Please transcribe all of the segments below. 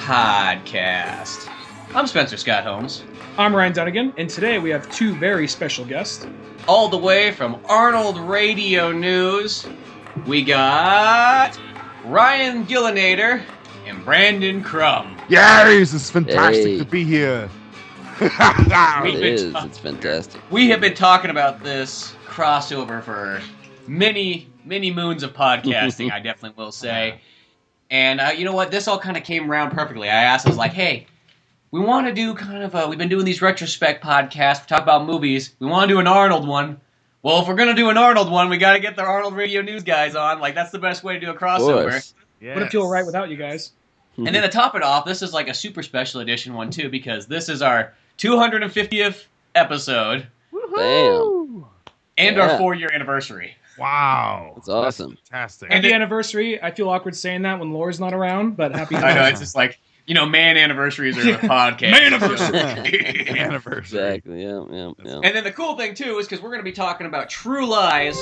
Podcast. I'm Spencer Scott Holmes. I'm Ryan Dunnigan, and today we have two very special guests. All the way from Arnold Radio News, we got Ryan Gillian and Branden Krum. Yes, it's fantastic to be here. It's fantastic. We have been talking about this crossover for many moons of podcasting, I definitely will say. And you know what? This all kind of came around perfectly. I was like, hey, we want to do kind of we've been doing these retrospect podcasts. We talk about movies. We want to do an Arnold one. Well, if we're going to do an Arnold one, we got to get the Arnold Radio News guys on. Like, that's the best way to do a crossover. Yes. Wouldn't feel right without you guys. And then to top it off, this is like a super special edition one, too, because this is our 250th episode. Damn. And our 4-year anniversary. Wow. That's awesome. That's fantastic. And the anniversary, I feel awkward saying that when Laura's not around, but happy I know, it's just like, you know, man anniversaries are a podcast. Man-anniversary. Anniversary. Exactly, yeah. And then the cool thing, too, is because we're going to be talking about True Lies.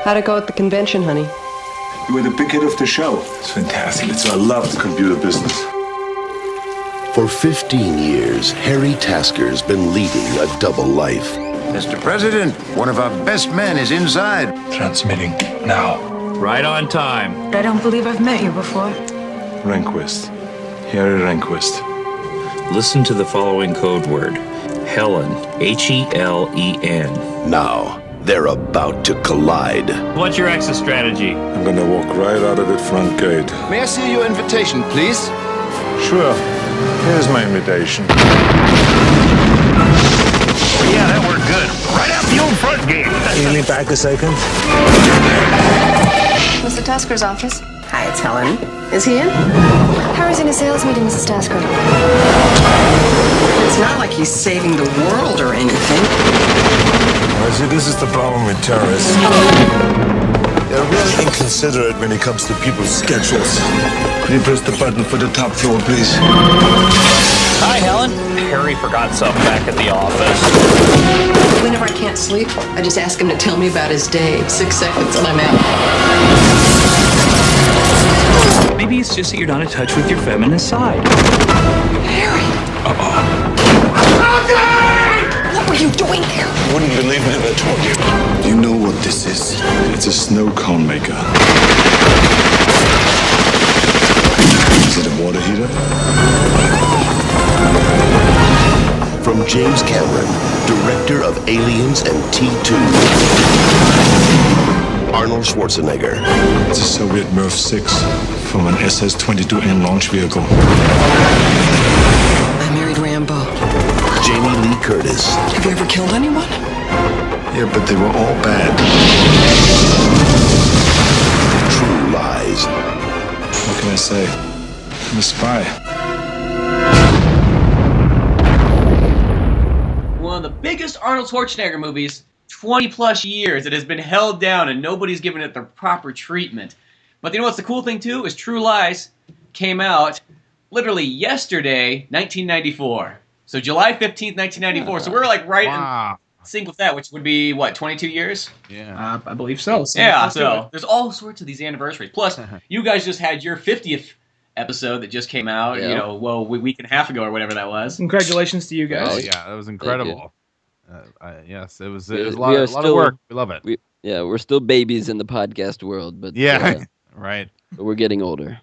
How'd it go at the convention, honey? You were the big hit of the show. It's fantastic. I love the computer business. For 15 years, Harry Tasker's been leading a double life. Mr. President, one of our best men is inside. Transmitting now. Right on time. I don't believe I've met you before. Rehnquist. Harry Rehnquist. Listen to the following code word. Helen. Helen. Now, they're about to collide. What's your exit strategy? I'm gonna walk right out of that front gate. May I see your invitation, please? Sure. Here's my invitation. Yeah, that worked good. Right out the old front gate. Can you lean back a second? Mr. Tasker's office. Hi, it's Helen. Is he in? Harry's in a sales meeting, Mrs. Tasker. It's not like he's saving the world or anything. I see, this is the problem with terrorists. They're really inconsiderate when it comes to people's schedules. Could you press the button for the top floor, please? Hi, Helen. Harry forgot something back at the office. Whenever I can't sleep, I just ask him to tell me about his day. 6 seconds and I'm out. Maybe it's just that you're not in touch with your feminine side. Harry! What were you doing there? You wouldn't believe me if I told you. Do you know what this is? It's a snow cone maker. Is it a water heater? From James Cameron, director of Aliens and T2, Arnold Schwarzenegger. It's a Soviet Mirv 6 from an SS-22M launch vehicle. I married Rambo. Jamie Lee Curtis. Have you ever killed anyone? Yeah, but they were all bad. True Lies. What can I say? I'm a spy. One of the biggest Arnold Schwarzenegger movies, 20 plus years. It has been held down and nobody's given it the proper treatment. But you know what's the cool thing too? Is True Lies came out literally yesterday, 1994. So July 15th, 1994. So we're like right in sync with that, which would be, what, 22 years? Yeah, I believe so. Yeah, so there's all sorts of these anniversaries. Plus, you guys just had your 50th episode that just came out, Yeah. you know, well, a week and a half ago or whatever that was. Congratulations to you guys. Oh yeah, that was incredible. Yes, it was a We lot are of still- work. We love it. We're still babies in the podcast world, but Right. but we're getting older.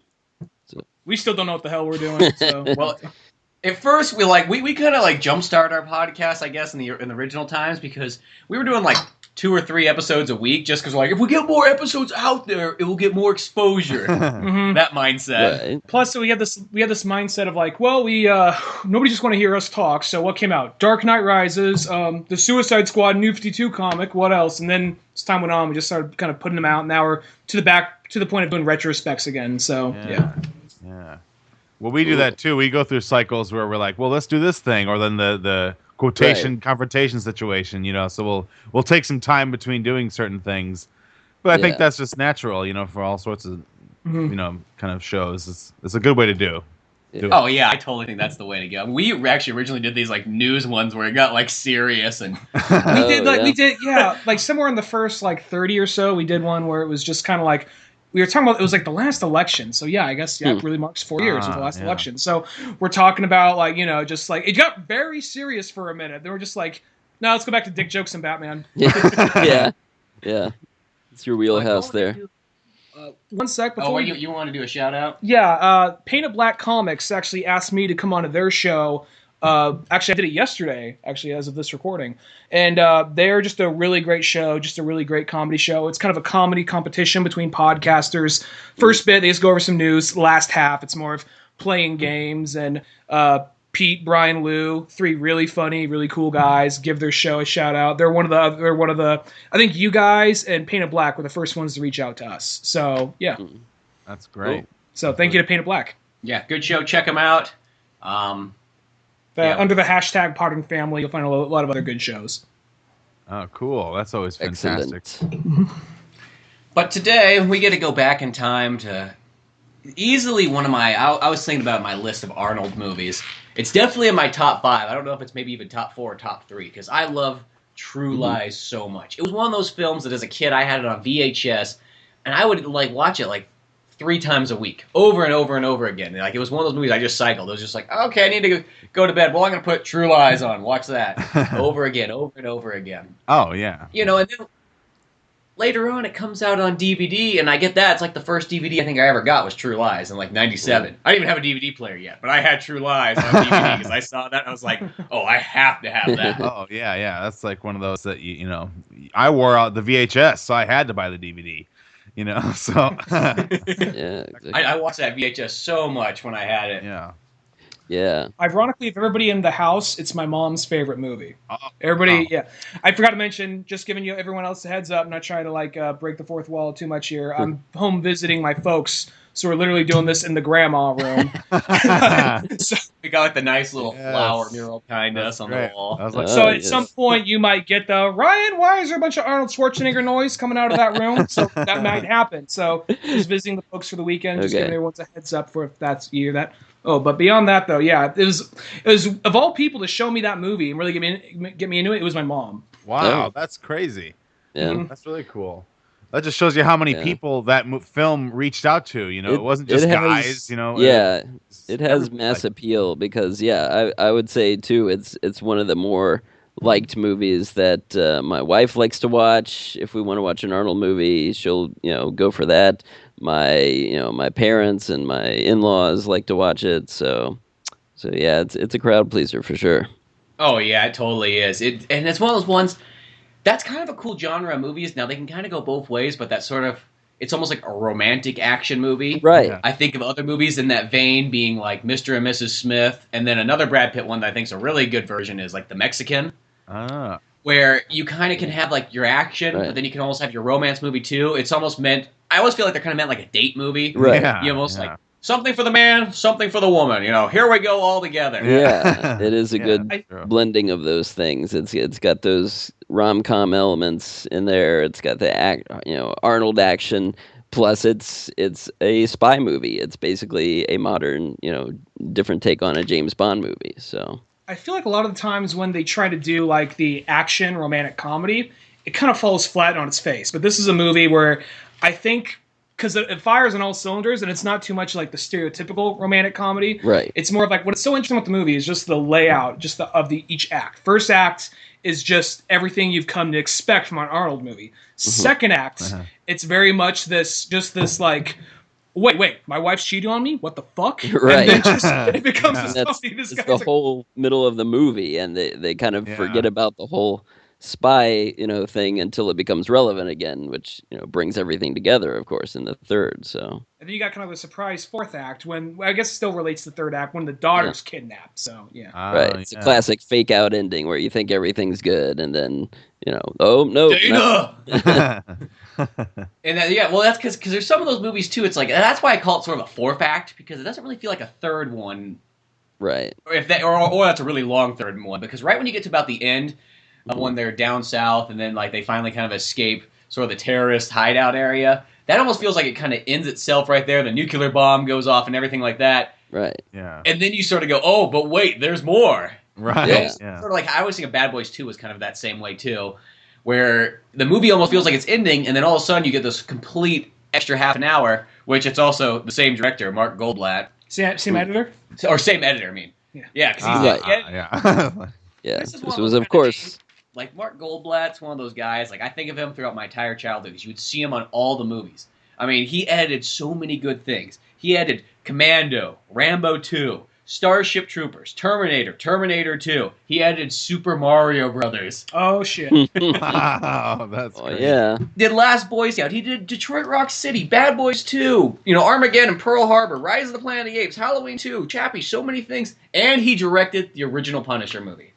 We still don't know what the hell we're doing. So. Well, at first we kind of like jumpstart our podcast, I guess, in the original times, because we were doing like 2 or 3 episodes a week just because, like, if we get more episodes out there, it will get more exposure. That mindset. Right. Plus, we had this mindset of like, well, nobody just want to hear us talk. So what came out? Dark Knight Rises, the Suicide Squad, New 52 comic. What else? And then as time went on, we just started kind of putting them out. And now we're to the point of doing retrospects again. So yeah. Well, we do that too. We go through cycles where we're like, well, let's do this thing, or then the quotation confrontation situation, you know. So we'll take some time between doing certain things, but I think that's just natural, you know, for all sorts of you know kind of shows. It's a good way to do. Oh yeah, I totally think that's the way to go. We actually originally did these like news ones where it got like serious, and we did like somewhere in the first like 30 or so, we did one where it was just kind of like. We were talking about, it was like the last election. So yeah, I guess, it really marks 4 years of the last election. So we're talking about like, you know, just like, it got very serious for a minute. Then we're just like, no, let's go back to dick jokes and Batman. Yeah. It's your wheelhouse there. One sec. Before you want to do a shout out? Yeah. Painted Black Comics actually asked me to come onto their show. Actually, I did it yesterday, actually, as of this recording. And they're just a really great show, just a really great comedy show. It's kind of a comedy competition between podcasters. First bit, they just go over some news. Last half, it's more of playing games. And Pete, Brian, Lou, 3 really funny, really cool guys, give their show a shout out. They're one of the. I think you guys and Painted Black were the first ones to reach out to us. So yeah, that's great. Cool. So thank you to Painted Black. Yeah, good show. Check them out. Under the hashtag Potting Family, you'll find a lot of other good shows. Oh, cool. That's always fantastic. Excellent. But today, we get to go back in time to easily one of my... I was thinking about my list of Arnold movies. It's definitely in my top 5. I don't know if it's maybe even top 4 or top 3, because I love True Lies so much. It was one of those films that as a kid, I had it on VHS, and I would like watch it like 3 times a week, over and over and over again. Like, it was one of those movies I just cycled. It was just like, okay, I need to go to bed. Well, I'm going to put True Lies on. Watch that. Over again, over and over again. Oh, yeah. You know, and then later on it comes out on DVD, and I get that. It's like the first DVD I think I ever got was True Lies in like 97. I didn't even have a DVD player yet, but I had True Lies on DVD because I saw that and I was like, oh, I have to have that. Oh, yeah. That's like one of those that, you know, I wore out the VHS, so I had to buy the DVD. You know, so exactly. I watched that VHS so much when I had it. Yeah. Ironically, if everybody in the house, it's my mom's favorite movie. Everybody, yeah. I forgot to mention, just giving everyone else a heads up, not trying to like break the fourth wall too much here. I'm home visiting my folks, so we're literally doing this in the grandma room. So we got like the nice little flower mural kind of on the wall. So at some point you might get the, Ryan, why is there a bunch of Arnold Schwarzenegger noise coming out of that room? So that might happen. So just visiting the folks for the weekend, just giving everyone a heads up for if that's you hear that. Oh, but beyond that though, yeah, it was of all people to show me that movie and really get me into it. It was my mom. Wow, that's crazy. Yeah, that's really cool. That just shows you how many people that film reached out to. You know, it wasn't just guys. You know. Yeah, it has mass appeal because I would say too it's one of the more liked movies that my wife likes to watch. If we want to watch an Arnold movie, she'll go for that. My parents and my in-laws like to watch it. So yeah, it's a crowd pleaser for sure. Oh yeah, it totally is. And it's one of those ones. That's kind of a cool genre of movies. Now, they can kind of go both ways, but that's sort of, it's almost like a romantic action movie. Right. I think of other movies in that vein being like Mr. and Mrs. Smith, and then another Brad Pitt one that I think is a really good version is like The Mexican, where you kind of can have like your action, but then you can almost have your romance movie too. It's almost meant, I always feel like they're kind of meant like a date movie. Right. You almost like, something for the man, something for the woman. You know, here we go all together. Yeah, it is a good blending of those things. It's got those rom-com elements in there. It's got the Arnold action. Plus, it's a spy movie. It's basically a modern, different take on a James Bond movie. So I feel like a lot of the times when they try to do like the action romantic comedy, it kind of falls flat on its face. But this is a movie where I think, because it fires on all cylinders, and it's not too much like the stereotypical romantic comedy. Right. It's more of like, what's so interesting with the movie is just the layout, of each act. First act is just everything you've come to expect from an Arnold movie. Second act, it's very much this like, wait, my wife's cheating on me? What the fuck? Right. And then it becomes it's the whole middle of the movie, and they kind of forget about the whole spy, thing until it becomes relevant again, which, brings everything together, of course, in the third. So. And then you got kind of a surprise fourth act when, I guess it still relates to the third act, when the daughter's kidnapped. So, yeah. Right. It's a classic fake out ending where you think everything's good and then, oh, no. Dana! And then, well, that's because there's some of those movies, too. It's like, that's why I call it sort of a fourth act, because it doesn't really feel like a third one. Right. Or that's a really long third one, because right when you get to about the end of when they're down south and then, like, they finally kind of escape sort of the terrorist hideout area, that almost feels like it kind of ends itself right there. The nuclear bomb goes off and everything like that. Right. Yeah. And then you sort of go, oh, but wait, there's more. Right. Yeah. Sort of like, I always think of Bad Boys 2 was kind of that same way, too, where the movie almost feels like it's ending, and then all of a sudden you get this complete extra half an hour, which it's also the same director, Mark Goldblatt. Same editor? Or same editor, I mean. Yeah, because he's Yeah. This This was, of course... Like, Mark Goldblatt's one of those guys, like, I think of him throughout my entire childhood, because you would see him on all the movies. I mean, he edited so many good things. He edited Commando, Rambo 2, Starship Troopers, Terminator 2. He edited Super Mario Brothers. Oh, shit. Wow, that's great. Yeah. Did Last Boy Scout. He did Detroit Rock City, Bad Boys 2, Armageddon, Pearl Harbor, Rise of the Planet of the Apes, Halloween 2, Chappie, so many things. And he directed the original Punisher movie.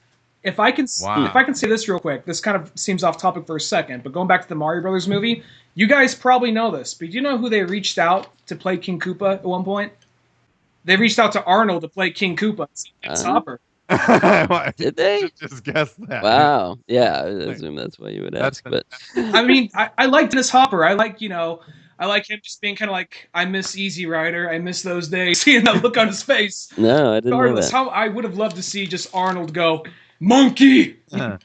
If I can say this real quick, this kind of seems off topic for a second, but going back to the Mario Brothers movie, you guys probably know this, but do you know who they reached out to play King Koopa at one point? They reached out to Arnold to play King Koopa. It's Hopper. Did they? Just guess that. Wow. Yeah, I assume that's why you would ask. But I mean, I like Dennis Hopper. I like him just being kind of like, I miss Easy Rider. I miss those days. Seeing that look on his face. No, I didn't know that. How I would have loved to see just Arnold go, monkey! Yeah.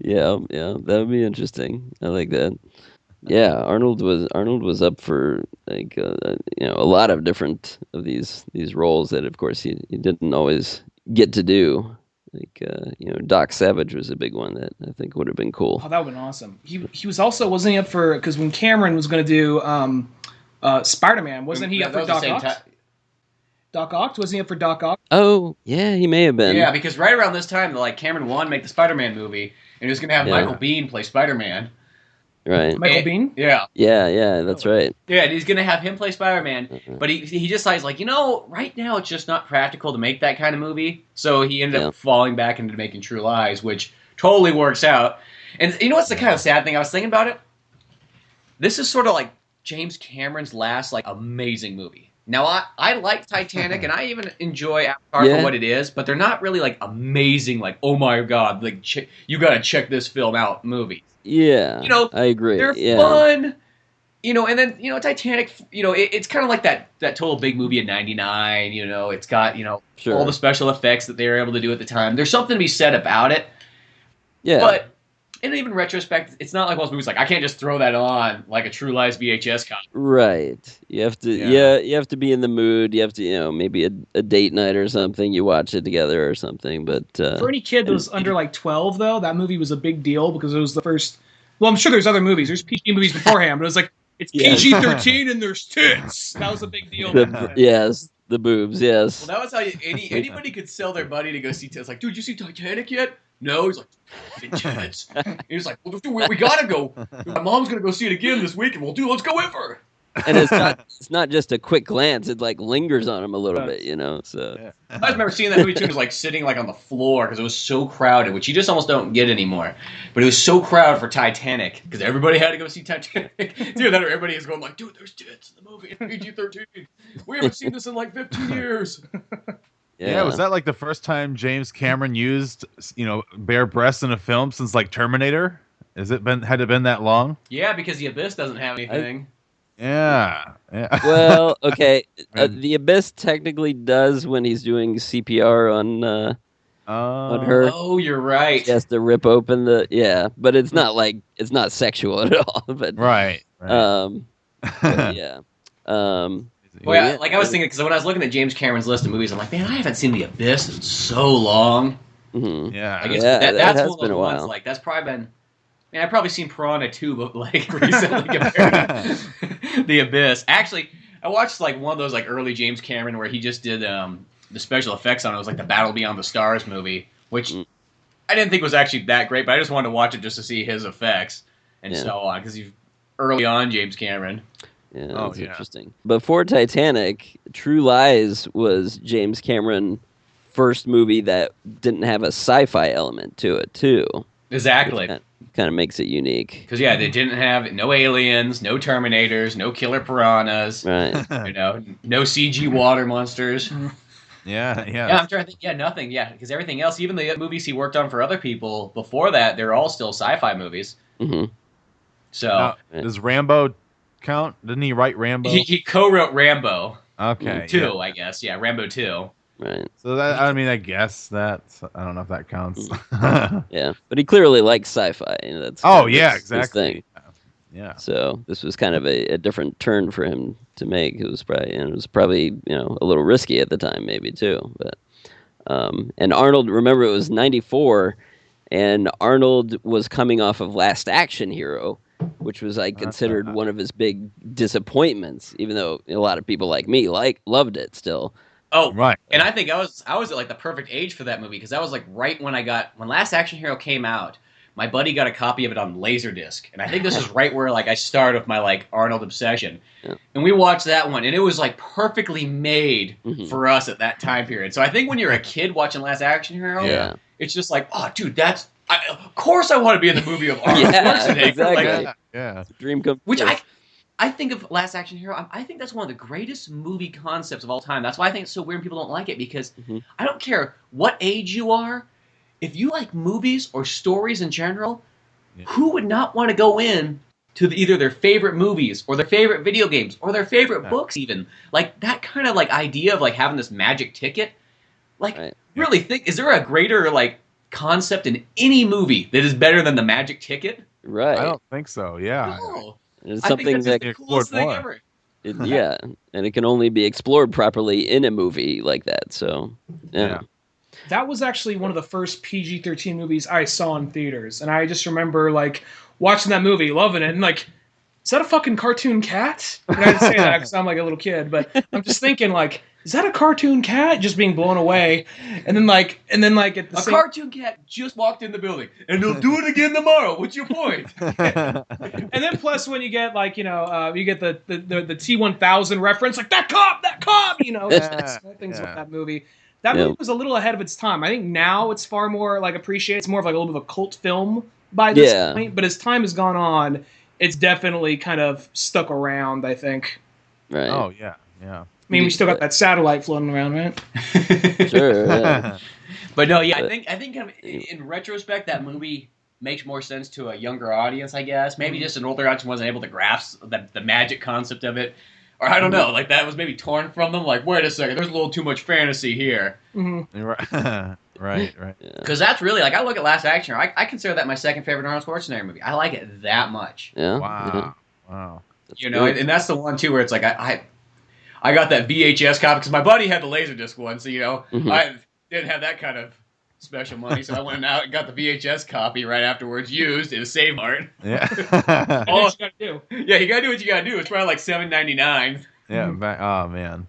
yeah, that would be interesting. I like that. Yeah, Arnold was up for like a lot of different of these roles that, of course, he didn't always get to do. Like Doc Savage was a big one that I think would have been cool. Oh, that would have been awesome. He was also, wasn't he up for, because when Cameron was going to do Spider-Man, wasn't he up for Doc Ock? Doc Ock? Wasn't he up for Doc Ock? Oh, yeah, he may have been. Yeah, because right around this time, Cameron wanted to make the Spider-Man movie, and he was going to have Michael Biehn play Spider-Man. Right. Michael Biehn? Yeah. Yeah, that's right. Yeah, and he's going to have him play Spider-Man, but he just decides, like, right now it's just not practical to make that kind of movie, so he ended up falling back into making True Lies, which totally works out. And you know what's the kind of sad thing? I was thinking about it. This is sort of like James Cameron's last, like, amazing movie. Now, I like Titanic, and I even enjoy Avatar for what it is, but they're not really, like, amazing, like, oh my god, like, you gotta check this film out movies. Yeah, I agree. They're fun, and then, Titanic, it's kind of like that total big movie in '99, it's got, all the special effects that they were able to do at the time. There's something to be said about it. Yeah. But in even retrospect, it's not like most movies, like, I can't just throw that on like a True Lies VHS copy. Right. You have to, you have to be in the mood. You have to, maybe a date night or something. You watch it together or something. But for any kid that was under like 12, though, that movie was a big deal because it was the first. Well, I'm sure there's other movies. There's PG movies beforehand, but it was like it's PG-13 and there's tits. That was a big deal. Yes, the boobs. Yes. Well, that was how anybody could sell their buddy to go see tits. Like, dude, you see Titanic yet? No, he's like, tits. He was like, well, dude, we gotta go. My mom's gonna go see it again this week, and let's go with her. And it's not just a quick glance; it like lingers on him a little bit, So I just remember seeing that movie too. It was like sitting like on the floor because it was so crowded, which you just almost don't get anymore. But it was so crowded for Titanic because everybody had to go see Titanic. Dude, then everybody is going like, dude, there's tits in the movie. PG-13. We haven't seen this in like 15 years. Yeah, was that like the first time James Cameron used, bare breasts in a film since like Terminator? Had it been that long? Yeah, because The Abyss doesn't have anything. Yeah. Well, okay, The Abyss technically does when he's doing CPR on her. Oh, you're right. He has to rip open but it's not sexual at all. But right. Yeah. Well, I was thinking, because when I was looking at James Cameron's list of movies, I'm like, man, I haven't seen The Abyss in so long. Mm-hmm. Yeah. I guess that that's has one of been those a while. ones, like, that's probably been... I mean, I've probably seen Piranha 2, but, like, recently compared to The Abyss. Actually, I watched, like, one of those, like, early James Cameron where he just did the the special effects on it was like the Battle Beyond the Stars movie, which I didn't think was actually that great, but I just wanted to watch it just to see his effects and so on, because he's early on James Cameron. Yeah, that's interesting. Before Titanic, True Lies was James Cameron's first movie that didn't have a sci-fi element to it, too. Exactly. Kind of makes it unique. Because, yeah, they didn't have no aliens, no Terminators, no killer piranhas. Right. No CG water monsters. Yeah. Yeah, I'm trying to think. Yeah, nothing. Yeah, because everything else, even the movies he worked on for other people before that, they're all still sci-fi movies. Mm-hmm. So now, does Rambo count? Didn't he write Rambo? He co-wrote Rambo. Okay. 2, I guess. Yeah, Rambo 2. Right. So that, I mean, I guess that's, I don't know if that counts. Yeah, but he clearly likes sci-fi. That's exactly. His thing. Yeah. So this was kind of a different turn for him to make. It was probably a little risky at the time, maybe too. But and Arnold, remember, it was '94, and Arnold was coming off of Last Action Hero, which was considered one of his big disappointments, even though a lot of people like me loved it still. Oh, right. And I think I was at like the perfect age for that movie, because that was like right when Last Action Hero came out. My buddy got a copy of it on Laserdisc, and I think this is right where like I started with my like Arnold obsession. Yeah. And we watched that one, and it was like perfectly made for us at that time period. So I think when you're a kid watching Last Action Hero, it's just like, oh, dude, of course I want to be in the movie of Arnold Schwarzenegger. Exactly. Like, dream come true. Which I think of Last Action Hero, I think that's one of the greatest movie concepts of all time. That's why I think it's so weird people don't like it, because I don't care what age you are. If you like movies or stories in general, who would not want to go in to either their favorite movies or their favorite video games or their favorite books even? Like, that kind of like idea of like having this magic ticket. Like, really think, is there a greater like concept in any movie that is better than the magic ticket? Right. I don't think so, yeah. No. It's something that the coolest thing ever. Yeah, and it can only be explored properly in a movie like that. So, yeah. That was actually one of the first PG-13 movies I saw in theaters, and I just remember like watching that movie, loving it, and like, is that a fucking cartoon cat? And I didn't say that because I'm like a little kid, but I'm just thinking like, is that a cartoon cat? Just being blown away, and then like at the cartoon cat just walked in the building, and they'll do it again tomorrow. What's your point? And then plus when you get like you get the T-1000 reference, like that cop, things with that movie. That movie was a little ahead of its time. I think now it's far more like appreciated. It's more of like a little bit of a cult film by this point. But as time has gone on, it's definitely kind of stuck around, I think. Right. Oh, yeah. I mean, we still got that satellite floating around, right? Sure. Yeah. But no, yeah, I think kind of in retrospect, that movie makes more sense to a younger audience, I guess. Maybe just an older audience wasn't able to grasp the magic concept of it. Or I don't know, like that was maybe torn from them. Like, wait a second, there's a little too much fantasy here. Right. Because that's really, like, I look at Last Action Hero, I consider that my second favorite Arnold Schwarzenegger movie. I like it that much. Yeah. Wow. That's and that's the one, too, where it's like, I got that VHS copy, because my buddy had the Laserdisc one, so, I didn't have that kind of special money, so I went out and got the VHS copy right afterwards, used in a Save Mart. Yeah. All you gotta do. Yeah, you gotta do what you gotta do. It's probably like $7.99. Yeah. Oh man.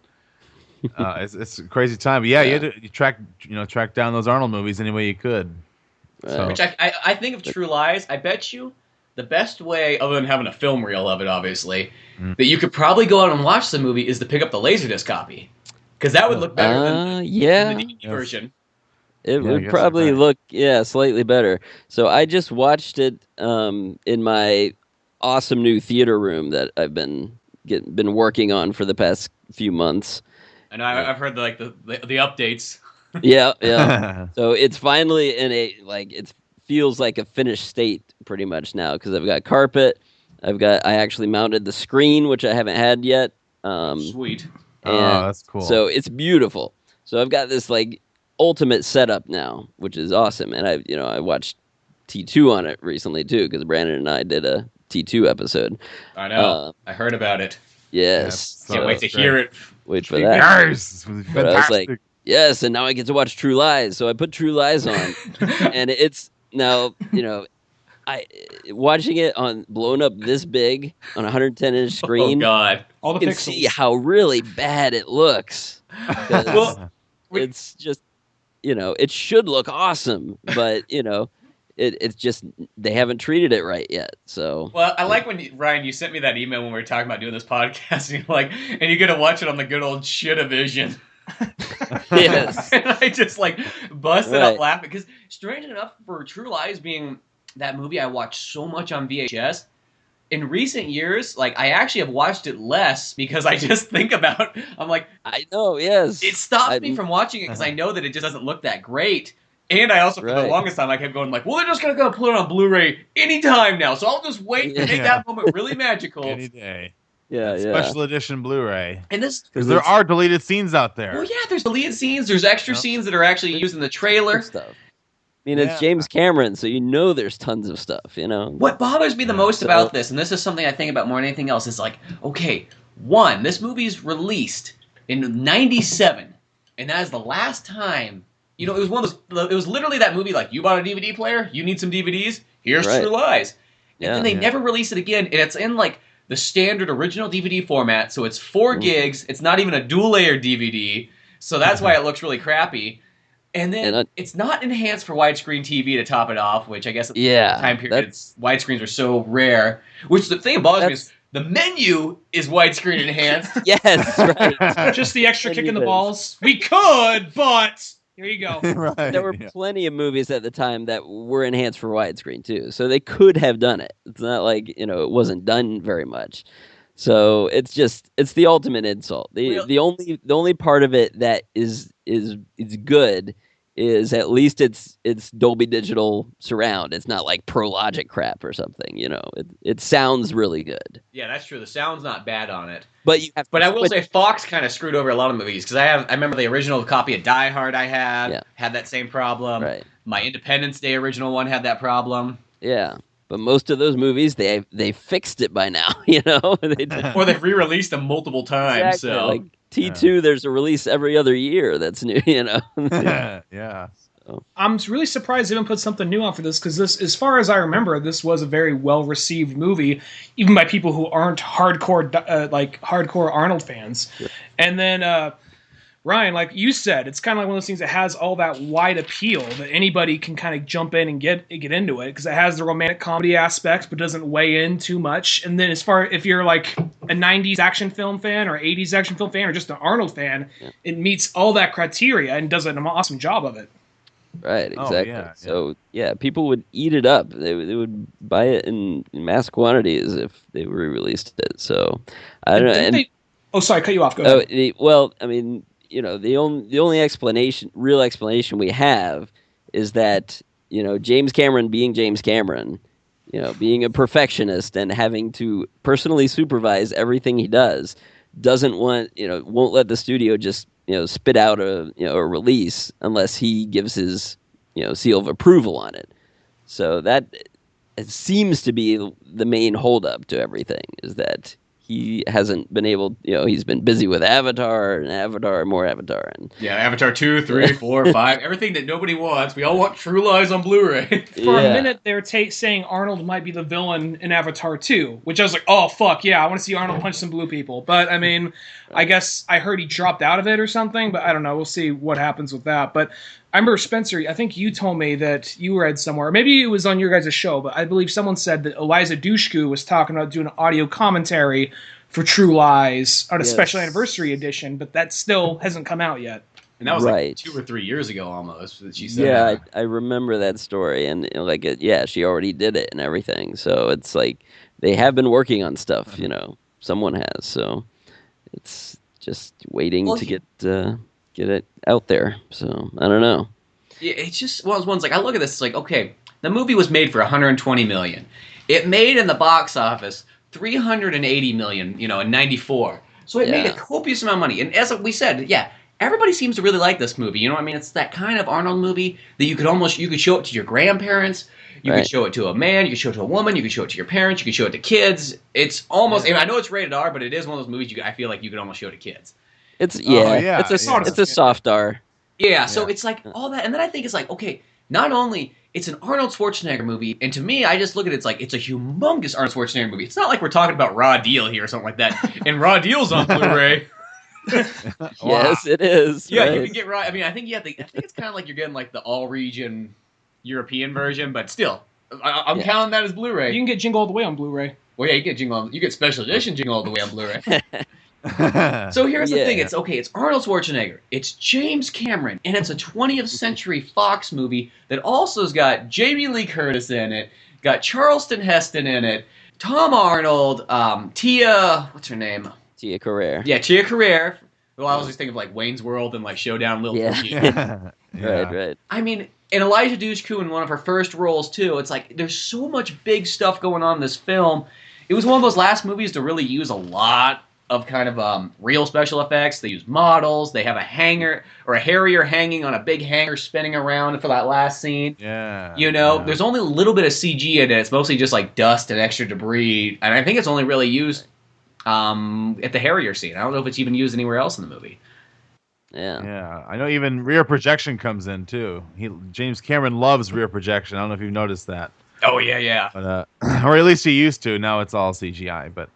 It's a crazy time. But yeah, you had to track down those Arnold movies any way you could. So. Which I think of True Lies. I bet you the best way, other than having a film reel of it, obviously, that you could probably go out and watch the movie is to pick up the Laserdisc copy, because that would look better than the DVD version. It would probably look, slightly better. So I just watched it in my awesome new theater room that I've been working on for the past few months. And I've heard the updates. Yeah. So it's finally in it feels like a finished state pretty much now, because I've got carpet. I actually mounted the screen, which I haven't had yet. Sweet. That's cool. So it's beautiful. So I've got this ultimate setup now, which is awesome. And I watched T2 on it recently too, because Branden and I did a T2 episode. I know. I heard about it. Yes. Can't wait to hear it. Wait for that. Yes. But I was like, yes, and now I get to watch True Lies. So I put True Lies on, and it's now watching it on blown up this big on a 110-inch screen. Oh God! All the you can pixels. see how really bad it looks. Well, it's just, it should look awesome, but it's just they haven't treated it right yet. So well, I like when Ryan, you sent me that email when we were talking about doing this podcast, and you're like, and you get to watch it on the good old Shit-O-Vision. Yes. And I just like busted up laughing because, strange enough, for True Lies being that movie I watched so much on VHS, in recent years, like I actually have watched it less because I just think about. I'm like, I know, yes. It stops me from watching it because I know that it just doesn't look that great. And I also, for the longest time, I kept going like, well, they're just going to put it on Blu Ray anytime now, so I'll just wait to make that moment really magical. Any day. Yeah, Special edition Blu-ray. And this, because there are deleted scenes out there. Well, yeah, there's deleted scenes. There's extra scenes that are actually used in the trailer. Stuff. I mean, it's James Cameron, so there's tons of stuff, What bothers me the most about this, and this is something I think about more than anything else, is like, okay, one, this movie's released in '97, and that is the last time. It was one of those. It was literally that movie. Like, you bought a DVD player, you need some DVDs. Here's True Lies, and then they never release it again. And it's in like the standard original DVD format, so it's 4 gigs. It's not even a dual layer DVD, so that's why it looks really crappy. And then it's not enhanced for widescreen TV to top it off, which I guess at the time period widescreens are so rare. Which the thing that bothers me is the menu is widescreen enhanced. Yes, right. Just the extra kick in the balls. We could, but. Here you go. Right. There were plenty of movies at the time that were enhanced for widescreen too, so they could have done it. It's not like it wasn't done very much. So it's the ultimate insult. The only part of it that is good is at least it's Dolby Digital surround. It's not like Pro Logic crap or something. It sounds really good. Yeah, that's true. The sound's not bad on it. But you have. But I will say Fox kind of screwed over a lot of movies because I remember the original copy of Die Hard I had that same problem. Right. My Independence Day original one had that problem. Yeah. But most of those movies, they fixed it by now, Or they've re-released them multiple times. Exactly. So. Like T2, there's a release every other year that's new, Yeah. So. I'm really surprised they didn't put something new on for this, because this, as far as I remember, this was a very well-received movie, even by people who aren't hardcore Arnold fans. Yeah. And then Ryan, like you said, it's kind of like one of those things that has all that wide appeal that anybody can kind of jump in and get into it, because it has the romantic comedy aspects but doesn't weigh in too much. And then if you're like a 90s action film fan or 80s action film fan or just an Arnold fan, it meets all that criteria and does an awesome job of it. Right, exactly. So people would eat it up. They would buy it in mass quantities if they re-released it. So I don't know. Sorry, cut you off. Go ahead. Well, I mean, the only real explanation we have is that James Cameron being James Cameron, being a perfectionist and having to personally supervise everything he does, won't let the studio just spit out a release unless he gives his seal of approval on it. So that seems to be the main holdup to everything, is that he hasn't been able, he's been busy with Avatar and more Avatar. And Avatar 2, 3, 4, 5, everything that nobody wants. We all want True Lies on Blu-ray. For a minute, they were saying Arnold might be the villain in Avatar 2, which I was like, oh, fuck, yeah, I want to see Arnold punch some blue people. But, I mean, I guess I heard he dropped out of it or something, but I don't know. We'll see what happens with that. But I remember, Spencer, I think you told me that you read somewhere, maybe it was on your guys' show, but I believe someone said that Eliza Dushku was talking about doing an audio commentary for True Lies on a special anniversary edition, but that still hasn't come out yet. And that was like 2 or 3 years ago almost that she said. Yeah, I remember that story, and she already did it and everything. So it's like they have been working on stuff, someone has. So it's just waiting to get it out there. So I don't know. Yeah, it's just one of those ones. Like, I look at this, it's like, okay, the movie was made for $120 million. It made in the box office $380 million, in '94. So it made a copious amount of money. And as we said, everybody seems to really like this movie. You know what I mean? It's that kind of Arnold movie that you could show it to your grandparents, you could show it to a man, you could show it to a woman, you could show it to your parents, you could show it to kids. It's almost, I know it's rated R, but it is one of those movies I feel like you could almost show to kids. It's a soft R. Yeah, so it's like all that, and then I think it's like, okay, not only it's an Arnold Schwarzenegger movie, and to me, I just look at it, it's a humongous Arnold Schwarzenegger movie. It's not like we're talking about Raw Deal here or something like that. And Raw Deal's on Blu-ray. Yes, it is. Yeah, right. you can get right. I mean, I think it's kind of like you're getting like the all-region European version, but still, I'm counting that as Blu-ray. You can get Jingle All the Way on Blu-ray. Well, yeah, you get special edition Jingle All the Way on Blu-ray. So here's the thing. It's Arnold Schwarzenegger. It's James Cameron, and it's a 20th Century Fox movie that also's got Jamie Lee Curtis in it, got Charleston Heston in it, Tom Arnold, Tia, what's her name? Tia Carrere. Yeah, Tia Carrere. Well, I was just thinking of like Wayne's World and like Showdown Little Cookie. Right. I mean, and Elijah Dushku in one of her first roles too. It's like there's so much big stuff going on in this film. It was one of those last movies to really use a lot of kind of real special effects. They use models. They have a hanger or a Harrier hanging on a big hanger spinning around for that last scene. Yeah. There's only a little bit of CG in it. It's mostly just like dust and extra debris. And I think it's only really used at the Harrier scene. I don't know if it's even used anywhere else in the movie. Yeah. I know even rear projection comes in too. James Cameron loves rear projection. I don't know if you've noticed that. Oh yeah. But, or at least he used to. Now it's all CGI. But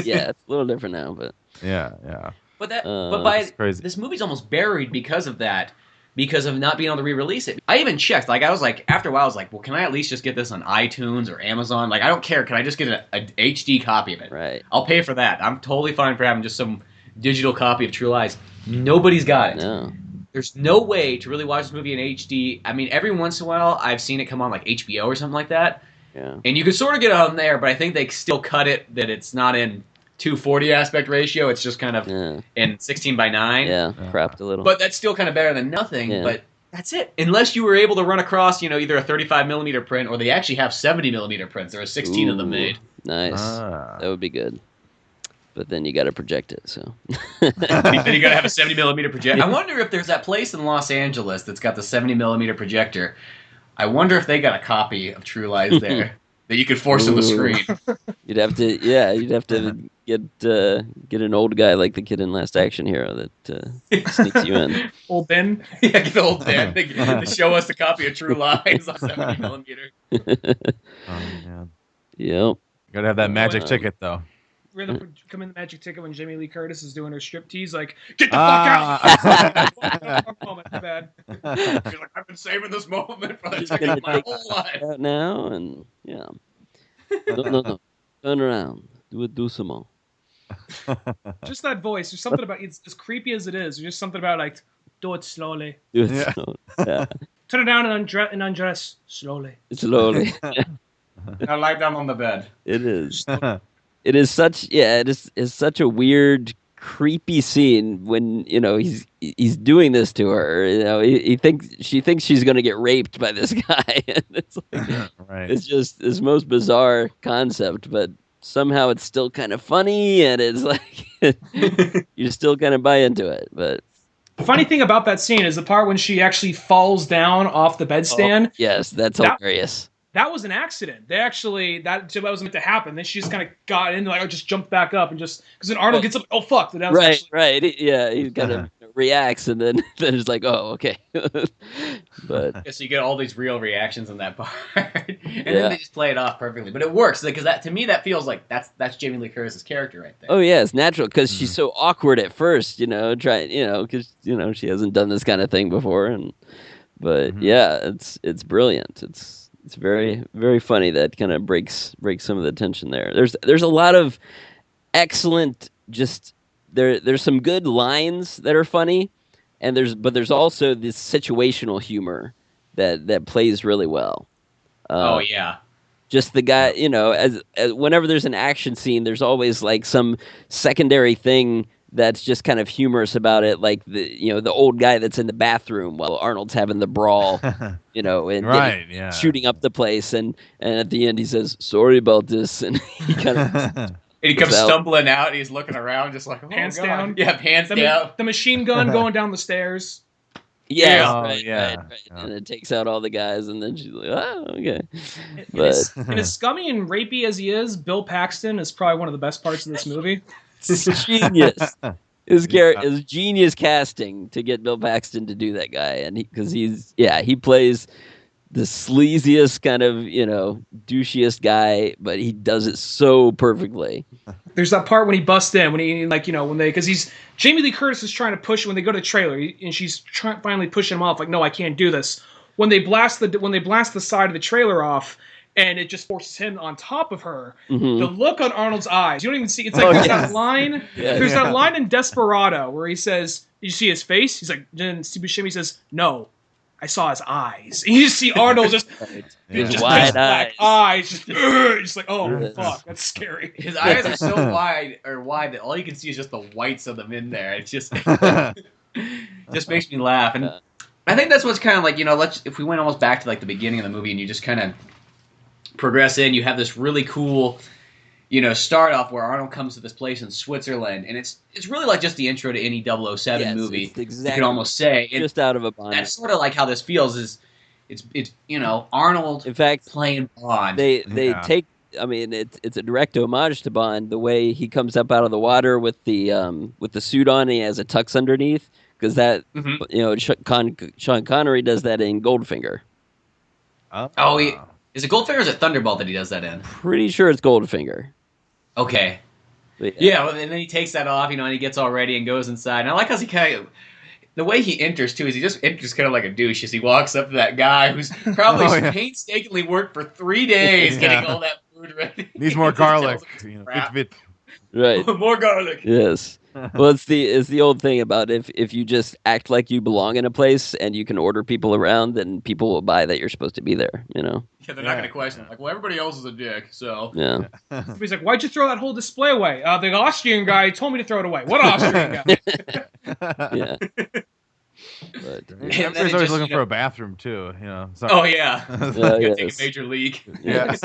yeah, it's a little different now. But yeah. But by crazy. This movie's almost buried because of that, because of not being able to re-release it. I even checked. Like I was like, after a while, I was like, well, can I at least just get this on iTunes or Amazon? Like I don't care. Can I just get an HD copy of it? Right. I'll pay for that. I'm totally fine for having just some digital copy of True Lies. Nobody's got it. No. There's no way to really watch this movie in HD. I mean, every once in a while, I've seen it come on like HBO or something like that. Yeah. And you can sort of get it on there, but I think they still cut it that it's not in 240 aspect ratio. It's just kind of in 16 by 9. Yeah, cropped a little. But that's still kind of better than nothing. Yeah. But that's it. Unless you were able to run across, either a 35 millimeter print or they actually have 70 millimeter prints. There are 16 of them made. Nice. That would be good. But then you got to project it, so. Then you got to have a 70 millimeter projector. I wonder if there's that place in Los Angeles that's got the 70 millimeter projector. I wonder if they got a copy of True Lies there that you could force on the screen. You'd have to get an old guy like the kid in Last Action Hero that sneaks you in. Old Ben? Yeah, get the old Ben to show us the copy of True Lies on 70 millimeter. Oh man. Yep. Gotta have that magic ticket though. Come in the magic ticket when Jamie Lee Curtis is doing her striptease, like, get the fuck out! Moment, too bad. She's like, I've been saving this moment for the ticket my whole life. Out now, and yeah. No. Turn around. Do some more. Just that voice. There's something about it's as creepy as it is. There's just something about like, do it slowly. Do it slowly. Yeah. Turn it down and undress slowly. Slowly. Now lie down on the bed. It is. It is such such a weird, creepy scene when he's doing this to her. She thinks she's going to get raped by this guy. And it's like, right. It's just this most bizarre concept, but somehow it's still kind of funny, and it's like you still kind of buy into it. But the funny thing about that scene is the part when she actually falls down off the bedstand. Yes, that's hilarious. That was an accident. They actually that was meant to happen. Then she just kind of got in, like, just jumped back up and just because then Arnold gets up. Oh fuck! Right. He kind of reacts and then it's like, oh, okay. But so you get all these real reactions in that part, and then they just play it off perfectly. But it works because to me that feels like that's Jamie Lee Curtis's character right there. Oh yeah, it's natural because she's so awkward at first, because she hasn't done this kind of thing before, but yeah, it's brilliant. It's very, very funny. That kind of breaks some of the tension there. There's a lot of excellent, there's some good lines that are funny, and there's also this situational humor that plays really well. Oh yeah. Just the guy, as whenever there's an action scene, there's always like some secondary thing that's just kind of humorous about it, like the old guy that's in the bathroom while Arnold's having the brawl, and shooting up the place, and at the end he says, "Sorry about this," and he kind of and he comes stumbling out, and he's looking around, just like, oh, pants God. down, pants down, the machine gun going down the stairs. Right. And it takes out all the guys, and then she's like, "Oh, okay." And as scummy and rapey as he is, Bill Paxton is probably one of the best parts of this movie. It's genius. His genius casting to get Bill Paxton to do that guy, and he plays sleaziest kind of, douchiest guy, but he does it so perfectly. There's that part when he busts in, because Jamie Lee Curtis is trying to push when they go to the trailer, and she's finally pushing him off, like, no, I can't do this. When they blast the side of the trailer off, and it just forces him on top of her, the look on Arnold's eyes, you don't even see. It's like that line. Yeah. There's that line in Desperado where he says, "Did you see his face?" He's like, then Steve Buscemi says, "No, I saw his eyes." And you just see Arnold just wide eyes, just like, oh fuck, that's scary. His eyes are so wide that all you can see is just the whites of them in there. It just just makes me laugh, and I think that's what's kind of like, if we went almost back to like the beginning of the movie, and you just kind of progress in, you have this really cool, start off where Arnold comes to this place in Switzerland, and it's really like just the intro to any 007 movie. Exactly, you could almost say just out of a Bond. That's sort of like how this feels. It's Arnold. In fact, playing Bond. They take. I mean, it's a direct homage to Bond. The way he comes up out of the water with the suit on, and he has a tux underneath, because that Sean Connery does that in Goldfinger. Is it Goldfinger or is it Thunderball that he does that in? Pretty sure it's Goldfinger. Okay. Yeah, and then he takes that off, and he gets all ready and goes inside. And I like how he kind of, the way he enters, too, is he just enters kind of like a douche as he walks up to that guy who's probably painstakingly worked for 3 days getting all that food ready. Needs more garlic. Right. More garlic. Yes. Well, it's the old thing about if you just act like you belong in a place and you can order people around, then people will buy that you're supposed to be there, Yeah, they're not going to question it. Like, well, everybody else is a dick, so. Yeah. He's like, why'd you throw that whole display away? The Austrian guy told me to throw it away. What Austrian guy? Yeah. But everybody's always looking for a bathroom, too, So. Oh, yeah. Take a major leak. Yes.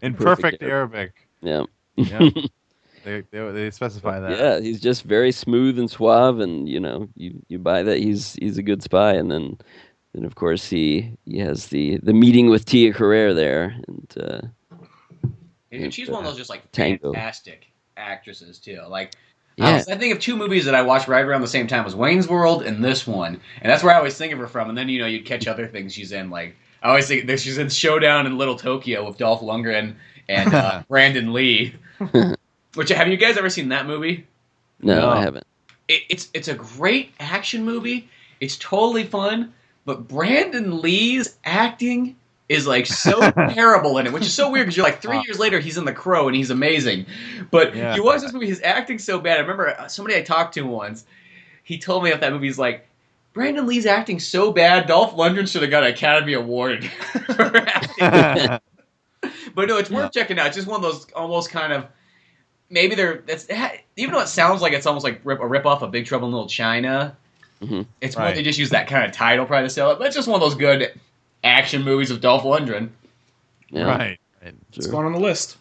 In perfect Arabic. Yeah. Yeah. They specify that. Yeah, he's just very smooth and suave, and you buy that he's a good spy, and then of course he has the meeting with Tia Carrere there, and she's one of those just like Tango. Fantastic actresses too. Like, yeah. I think of 2 movies that I watched right around the same time was Wayne's World and this one, and that's where I always think of her from. And then you'd catch other things she's in, like I always think that she's in Showdown in Little Tokyo with Dolph Lundgren and Brandon Lee. Which, have you guys ever seen that movie? No, I haven't. It's a great action movie. It's totally fun, but Brandon Lee's acting is like so terrible in it, which is so weird because you're like 3 years later he's in The Crow and he's amazing. But you watch this movie, his acting's so bad. I remember somebody I talked to once, he told me if that movie's like, Brandon Lee's acting so bad, Dolph Lundgren should have got an Academy Award for acting. But no, it's worth checking out. It's just one of those almost kind of, maybe even though it sounds like it's almost like a rip-off of Big Trouble in Little China, it's more they just use that kind of title probably to sell it. But it's just one of those good action movies with Dolph Lundgren. Yeah. Right. It's going on the list.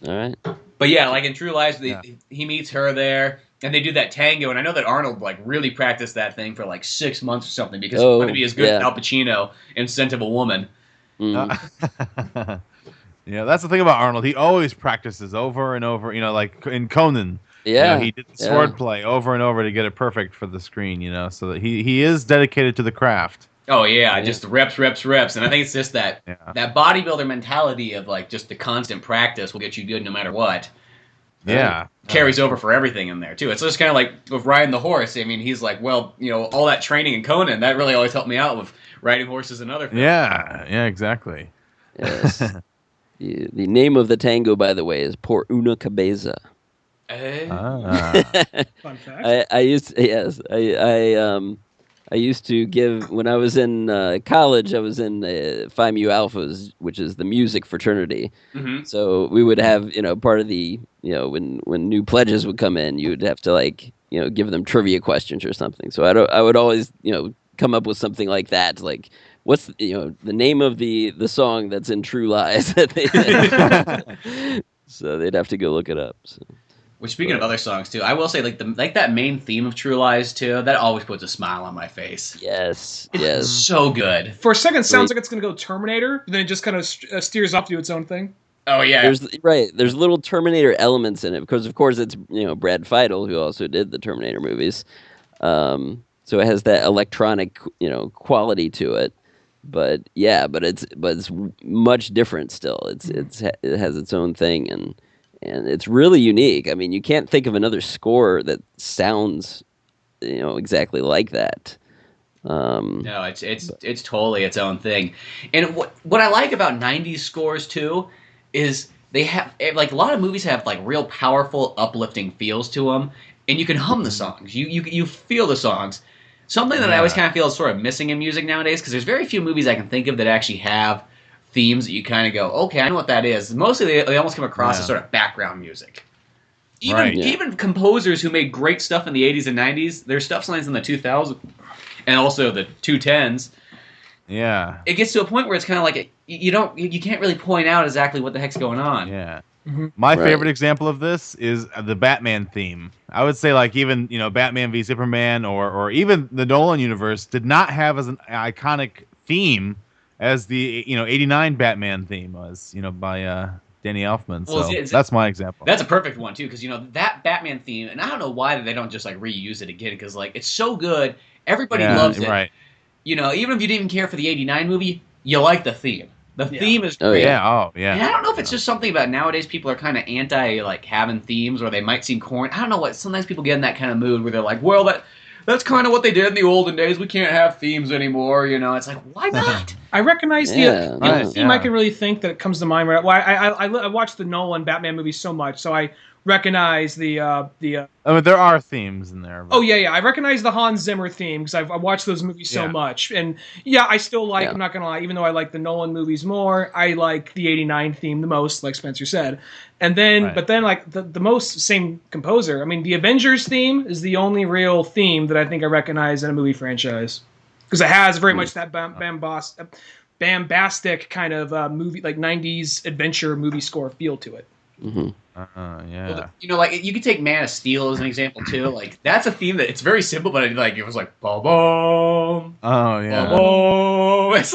All right. But yeah, like in True Lies, he meets her there, and they do that tango. And I know that Arnold like really practiced that thing for like 6 months or something because he wanted to be as good as Al Pacino in Scent of a Woman. Yeah, that's the thing about Arnold. He always practices over and over. Like in Conan. Yeah, he did swordplay over and over to get it perfect for the screen. So that he is dedicated to the craft. Oh yeah, just reps, and I think it's just that bodybuilder mentality of like just the constant practice will get you good no matter what. Yeah, carries over for everything in there too. It's just kind of like with riding the horse. I mean, he's like, well, all that training in Conan that really always helped me out with riding horses and other things. Yeah, exactly. Yes. The name of the tango, by the way, is Por una cabeza. Fun fact. I used to give, when I was in college, I was in Phi Mu Alphas, which is the music fraternity. Mm-hmm. So we would have, part of the, when new pledges would come in, you would have to give them trivia questions or something. So I would always, come up with something like that, like, what's the name of the song that's in True Lies? So they'd have to go look it up. So. Which, speaking of other songs too, I will say like that main theme of True Lies too, that always puts a smile on my face. Yes, it's so good. For a second, it sounds like it's going to go Terminator, but then it just kind of steers off to do its own thing. Oh yeah, There's little Terminator elements in it because, of course, it's Brad Fiedel who also did the Terminator movies. So it has that electronic quality to it. but it's much different still. It has its own thing, and it's really unique. I mean, you can't think of another score that sounds, exactly like that. No, it's totally its own thing. And what I like about 90s scores too is they have, like, a lot of movies have like real powerful, uplifting feels to them, and you can hum the songs. You feel the songs. Something that I always kind of feel is sort of missing in music nowadays, because there's very few movies I can think of that actually have themes that you kind of go, okay, I know what that is. Mostly they almost come across as sort of background music. Even composers who made great stuff in the 80s and 90s, their stuff lines in the 2000s and also the 210s. Yeah. It gets to a point where it's kind of like you can't really point out exactly what the heck's going on. Yeah. Mm-hmm. My favorite example of this is the Batman theme. I would say, like, even Batman v Superman or even the Nolan universe did not have as an iconic theme as the 89 Batman theme was, by Danny Elfman. So that's my example. That's a perfect one too, because that Batman theme, and I don't know why they don't just like reuse it again, because like it's so good, everybody loves it. Right. Even if you didn't even care for the 89 movie, you like the theme. The theme is great. And I don't know if it's just something about nowadays people are kind of anti like having themes, or they might seem corny. I don't know what. Sometimes people get in that kind of mood where they're like, well, that's kind of what they did in the olden days. We can't have themes anymore. It's like, why not? I recognize the only theme I can really think that comes to mind. Well, I watched the Nolan Batman movie so much, so I recognize the. I mean, there are themes in there. But... Oh yeah, I recognize the Hans Zimmer theme because I watched those movies so much, and I still like. I'm not gonna lie, even though I like the Nolan movies more, I like the '89 theme the most, like Spencer said. And then, but then, like the most same composer. I mean, the Avengers theme is the only real theme that I think I recognize in a movie franchise, because it has very much that bombastic kind of movie, like '90s adventure movie score feel to it. Mm-hmm. Well, like you could take Man of Steel as an example too. Like that's a theme that it's very simple, but it was like boom, boom. Oh yeah. Boom. It's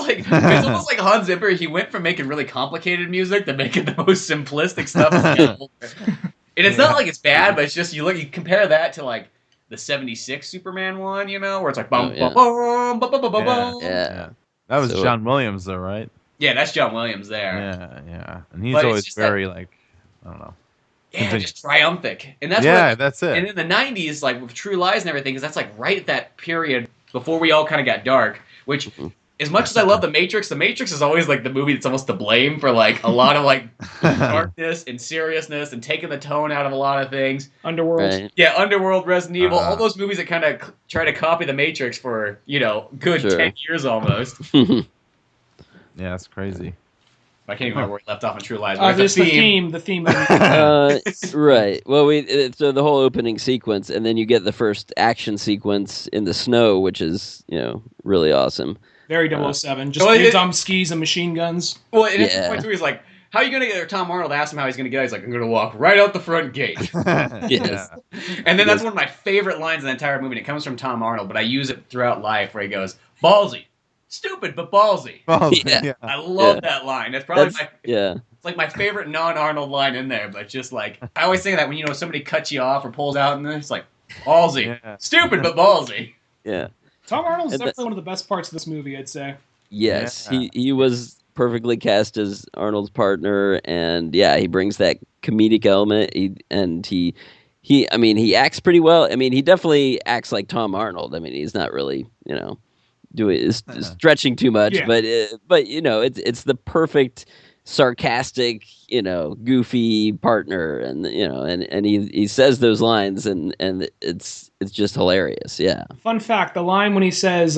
almost like Hans Zimmer. He went from making really complicated music to making the most simplistic stuff. And it's not like it's bad, but it's just you compare that to like the '76 Superman one, where it's like boom, boom, boom, boom, boom, boom, boom. Yeah. That was John Williams, though, right? Yeah, that's John Williams there. Yeah, and he's always very like, I don't know. Yeah, just triumphant. And that's that's it. And in the 90s, like with True Lies and everything, because that's like right at that period before we all kind of got dark, which as much as I love The Matrix is always like the movie that's almost to blame for like a lot of like darkness and seriousness and taking the tone out of a lot of things. Underworld. Right. Yeah, Underworld, Resident Evil, all those movies that kind of try to copy The Matrix for, good 10 years almost. Yeah, that's crazy. I can't even remember where we left off in True Lies. There's the theme. Right. Well, so the whole opening sequence, and then you get the first action sequence in the snow, which is, really awesome. Very 007. Just dudes on skis and machine guns. Well, and it's the point where he's like, how are you going to get there? Tom Arnold asked him how he's going to get out. He's like, I'm going to walk right out the front gate. Yes. And then that's one of my favorite lines in the entire movie, and it comes from Tom Arnold, but I use it throughout life, where he goes, ballsy. Stupid, but ballsy. Yeah. I love that line. That's probably it's like my favorite non-Arnold line in there, but just like, I always think of that when, somebody cuts you off or pulls out, and it's like, ballsy. Yeah. Stupid, but ballsy. Yeah. Tom Arnold's definitely one of the best parts of this movie, I'd say. Yes, he was perfectly cast as Arnold's partner, and he brings that comedic element, he acts pretty well. I mean, he definitely acts like Tom Arnold. I mean, he's not really, stretching too much, but it's the perfect sarcastic, goofy partner, and he says those lines, and it's just hilarious. Yeah. Fun fact: the line when he says,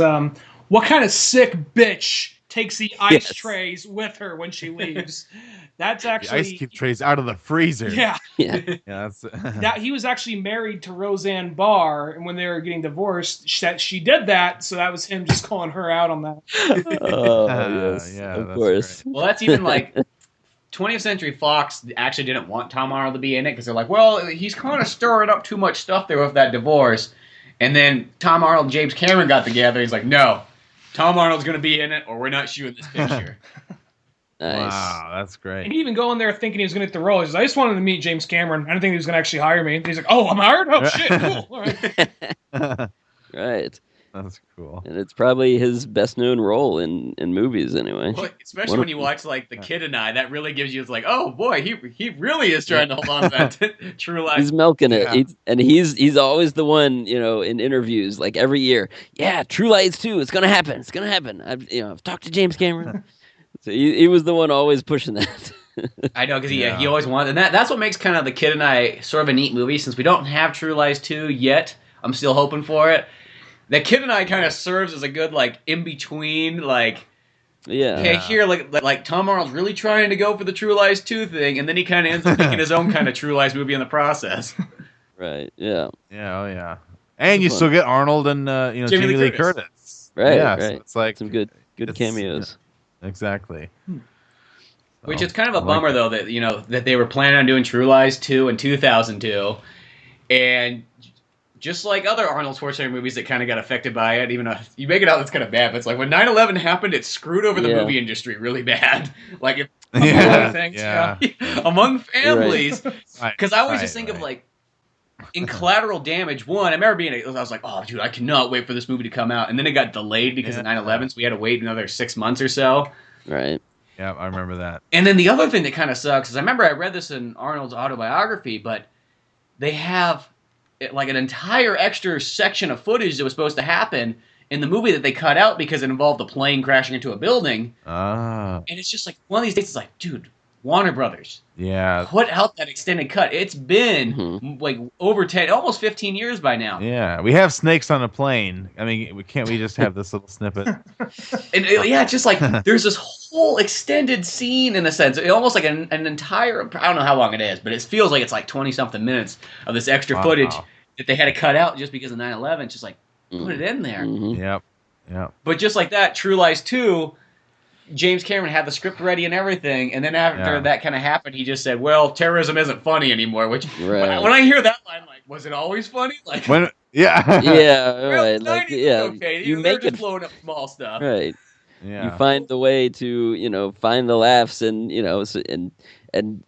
"What kind of sick bitch takes the ice trays with her when she leaves?" That's actually the ice cube trays out of the freezer. Yeah. That's that he was actually married to Roseanne Barr, and when they were getting divorced, she did that. So that was him just calling her out on that. Oh yes, of course. Great. Well, that's even like 20th Century Fox actually didn't want Tom Arnold to be in it because they're like, well, he's kind of stirring up too much stuff there with that divorce. And then Tom Arnold and James Cameron got together. He's like, no, Tom Arnold's going to be in it, or we're not shooting this picture. Nice. Wow, that's great. And he even going there thinking he was going to get the role. He says, I just wanted to meet James Cameron. I didn't think he was going to actually hire me. And he's like, oh, I'm hired? Oh, shit, cool. All right. Right. That's cool. And it's probably his best known role in movies anyway. Well, especially when you watch like The Kid and I, that really gives you, it's like, oh boy, he really is trying to hold on to that true life. He's milking it. Yeah. He's always the one, in interviews, like every year. Yeah, True Lies 2, it's gonna happen. It's gonna happen. I've talked to James Cameron. So he was the one always pushing that. I know, because he always wanted, and that's what makes kind of The Kid and I sort of a neat movie, since we don't have True Lies 2 yet. I'm still hoping for it. The Kid and I kind of serves as a good, like, in-between, like, okay, here, like Tom Arnold's really trying to go for the True Lies 2 thing, and then he kind of ends up making his own kind of True Lies movie in the process. Right, yeah. Yeah, oh yeah. And you still get Arnold and, Jamie Lee Curtis. Right, yeah, right. So it's like... Some good cameos. Yeah, exactly. Which it's kind of a bummer, though, that, that they were planning on doing True Lies 2 in 2002, and... just like other Arnold Schwarzenegger movies that kind of got affected by it, even though you make it out that's kind of bad, but it's like when 9/11 happened, it screwed over the movie industry really bad. Like, among families. Because I always just think of, like, in Collateral Damage 1, I remember I was like, oh, dude, I cannot wait for this movie to come out. And then it got delayed because of 9/11, so we had to wait another 6 months or so. Right. Yeah, I remember that. And then the other thing that kind of sucks is I remember I read this in Arnold's autobiography, but they have... like an entire extra section of footage that was supposed to happen in the movie that they cut out because it involved a plane crashing into a building. And it's just like, one of these days it's like, dude, Warner Brothers. Yeah. Put out that extended cut. It's been like over 10, almost 15 years by now. Yeah. We have snakes on a plane. I mean, can't we just have this little snippet? And it's just like, there's this whole extended scene in a sense. Almost like an entire, I don't know how long it is, but it feels like it's like 20-something minutes of this extra footage that they had to cut out just because of 9/11. It's just like, put it in there. Yep. But just like that, True Lies 2, James Cameron had the script ready and everything, and then after that kind of happened, he just said, well, terrorism isn't funny anymore, which, when I hear that line, I'm like, was it always funny? Like, yeah, right. Like, okay. You make it blowing up small stuff. Right. Yeah. You find the way to, find the laughs and,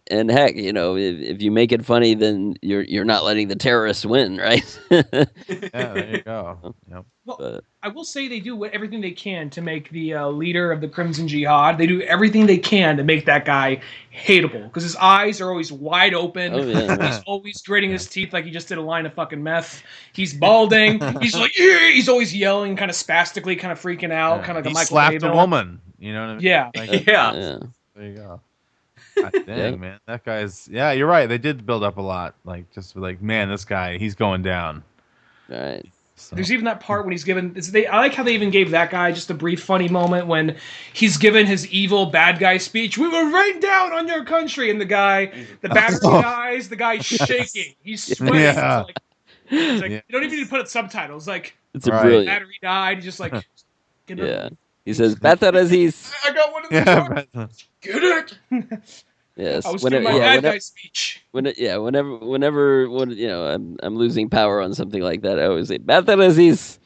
and heck, if you make it funny, then you're not letting the terrorists win, right? Yeah, there you go. Yep. Well, I will say they do everything they can to make the leader of the Crimson Jihad. They do everything they can to make that guy hateable because his eyes are always wide open. Oh, yeah. He's always gritting his teeth like he just did a line of fucking meth. He's balding. He's like, he's always yelling, kind of spastically, kind of freaking out, kind of like a Michael slapped Bay a woman. You know what I mean? Yeah. Like, yeah. There you go. God dang, man. That guy's... Yeah, you're right. They did build up a lot. Like, just like, man, this guy, he's going down. Right. So. There's even that part when he's given... I like how they even gave that guy just a brief funny moment when he's given his evil bad guy speech. We will rain down on your country. And the battery dies, the guy's shaking. He's sweating. Yeah. It's like you don't even need to put it subtitles. Like, it's a brilliant... battery died. He's just like... Yeah. He says, Bata Aziz. I got one of those. Get it. Yes. I was doing my bad guy speech. Whenever I'm losing power on something like that, I always say, Bata Aziz.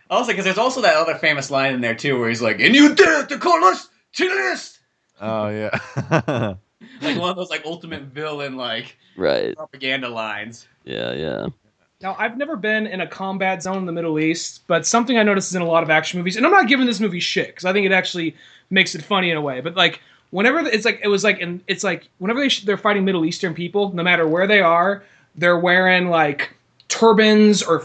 Also, because there's also that other famous line in there, too, where he's like, and you dare to call us terrorists! Oh, yeah. Like one of those, like, ultimate villain, like, propaganda lines. Yeah. Now, I've never been in a combat zone in the Middle East, but something I noticed is in a lot of action movies, and I'm not giving this movie shit, because I think it actually makes it funny in a way, but, like, whenever whenever they're fighting Middle Eastern people, no matter where they are, they're wearing, like, turbans or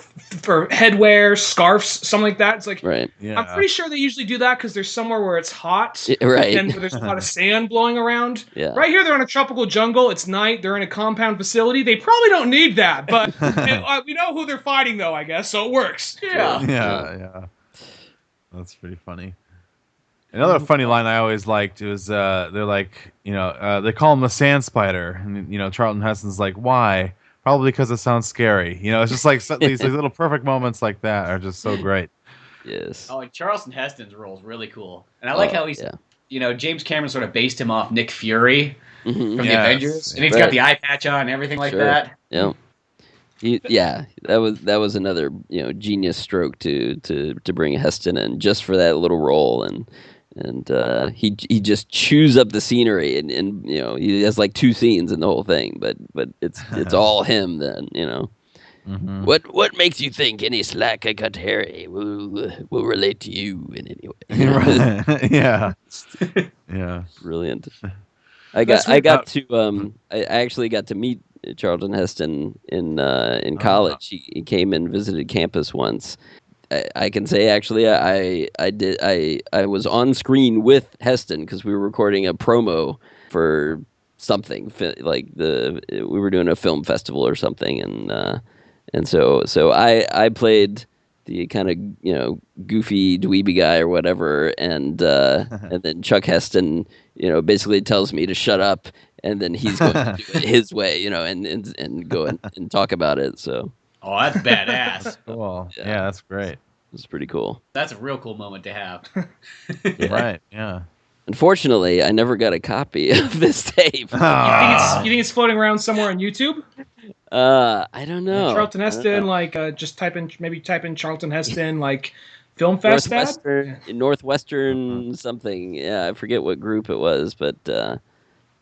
headwear, scarves, something like that. It's like, I'm pretty sure they usually do that because there's somewhere where it's hot, and where there's a lot of sand blowing around. Yeah. Right here, they're in a tropical jungle. It's night. They're in a compound facility. They probably don't need that, but we know who they're fighting, though, I guess, so it works. Yeah. That's pretty funny. Another funny line I always liked was they're like, they call him the Sand Spider, and Charlton Heston's like, why? Probably because it sounds scary. It's just like these little perfect moments like that are just so great. Yes. Oh, like Charlton Heston's role is really cool, and I like how he's, James Cameron sort of based him off Nick Fury from the Avengers, and he's got the eye patch on and everything like that. Yeah. That was another genius stroke to bring Heston in just for that little role, and he just chews up the scenery, and he has like 2 scenes in the whole thing, but it's all him then. Mm-hmm. What makes you think any slack I cut Harry will relate to you in any way? Yeah. Yeah. Brilliant. I actually got to meet Charlton Heston in college. He came and visited campus once. I can say actually I was on screen with Heston because we were recording a promo for something like we were doing a film festival or something, and so I played the kind of goofy dweeby guy or whatever, and then Chuck Heston basically tells me to shut up, and then he's going to do it his way, and go and talk about it. So that's badass. Cool. Yeah, that's great. It's pretty cool. That's a real cool moment to have. Yeah. Right. Yeah. Unfortunately, I never got a copy of this tape. You think it's floating around somewhere on YouTube? I don't know. Charlton Heston, just type in Charlton Heston, Film Fest Northwestern something. Yeah, I forget what group it was, but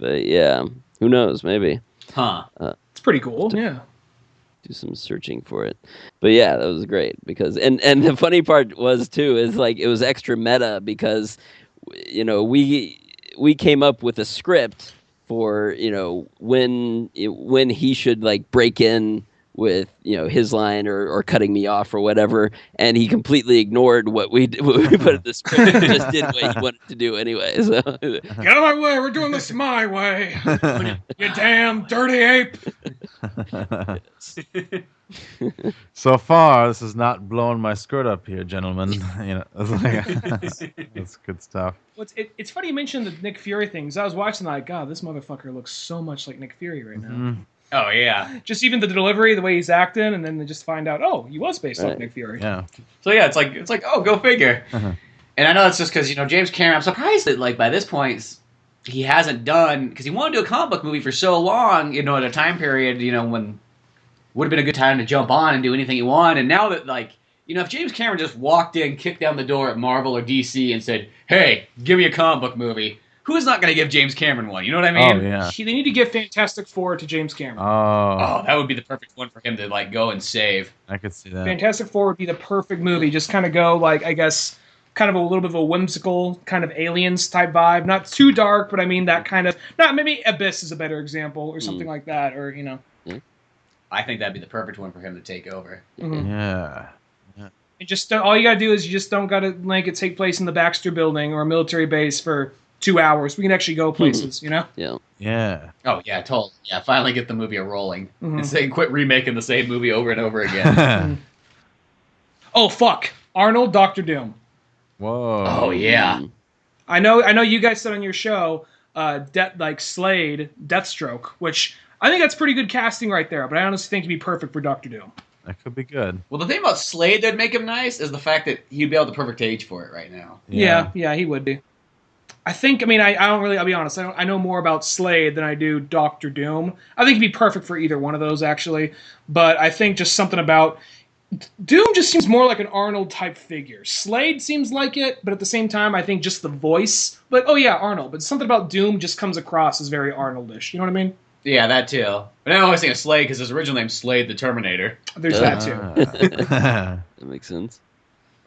yeah, who knows? Maybe. Huh. It's pretty cool. Yeah. Do some searching for it, but yeah, that was great because and the funny part was too is it was extra meta because we came up with a script for when he should break in with his line or cutting me off or whatever, and he completely ignored what we put in the script and just did what he wanted to do anyway. So get out of my way, we're doing this my way. You damn dirty ape. So far, this is not blowing my skirt up here, gentlemen. That's good stuff. Well, it's funny you mentioned the Nick Fury things. I was watching God, this motherfucker looks so much like Nick Fury right now. Mm-hmm. Oh yeah. Just even the delivery, the way he's acting, and then they just find out, he was based off Nick Fury. Yeah. So yeah, it's like oh, go figure. And I know it's just because James Cameron. I'm surprised that by this point he hasn't done, because he wanted to do a comic book movie for so long. At a time period when would have been a good time to jump on and do anything he wanted. And now that if James Cameron just walked in, kicked down the door at Marvel or DC and said, "Hey, give me a comic book movie," who is not going to give James Cameron one? You know what I mean? Oh, yeah. They need to give Fantastic Four to James Cameron. Oh, that would be the perfect one for him to go and save. I could see that. Fantastic Four would be the perfect movie. Just kind of go I guess kind of a little bit of a whimsical kind of aliens type vibe. Not too dark, but I mean that kind of maybe Abyss is a better example or something like that, or I think that'd be the perfect one for him to take over. Mm-hmm. Yeah. And just all you gotta do is you just don't gotta it take place in the Baxter Building or a military base for 2 hours. We can actually go places, Yeah. Yeah. Oh yeah, totally. Yeah, finally get the movie rolling and say quit remaking the same movie over and over again. Oh fuck, Arnold, Dr. Doom. Whoa. Oh yeah. I know. You guys said on your show, Slade, Deathstroke, which I think that's pretty good casting right there. But I honestly think he'd be perfect for Dr. Doom. That could be good. Well, the thing about Slade that'd make him nice is the fact that he'd be able the perfect age for it right now. Yeah, he would be. I think. I mean, I don't really. I'll be honest. I know more about Slade than I do Dr. Doom. I think he'd be perfect for either one of those actually. But I think just something about Doom just seems more like an Arnold type figure. Slade seems like it, but at the same time, I think just the voice. But oh yeah, Arnold. But something about Doom just comes across as very Arnoldish. You know what I mean? Yeah, that too. But I always think of Slade because his original name's Slade the Terminator. There's that too. That makes sense.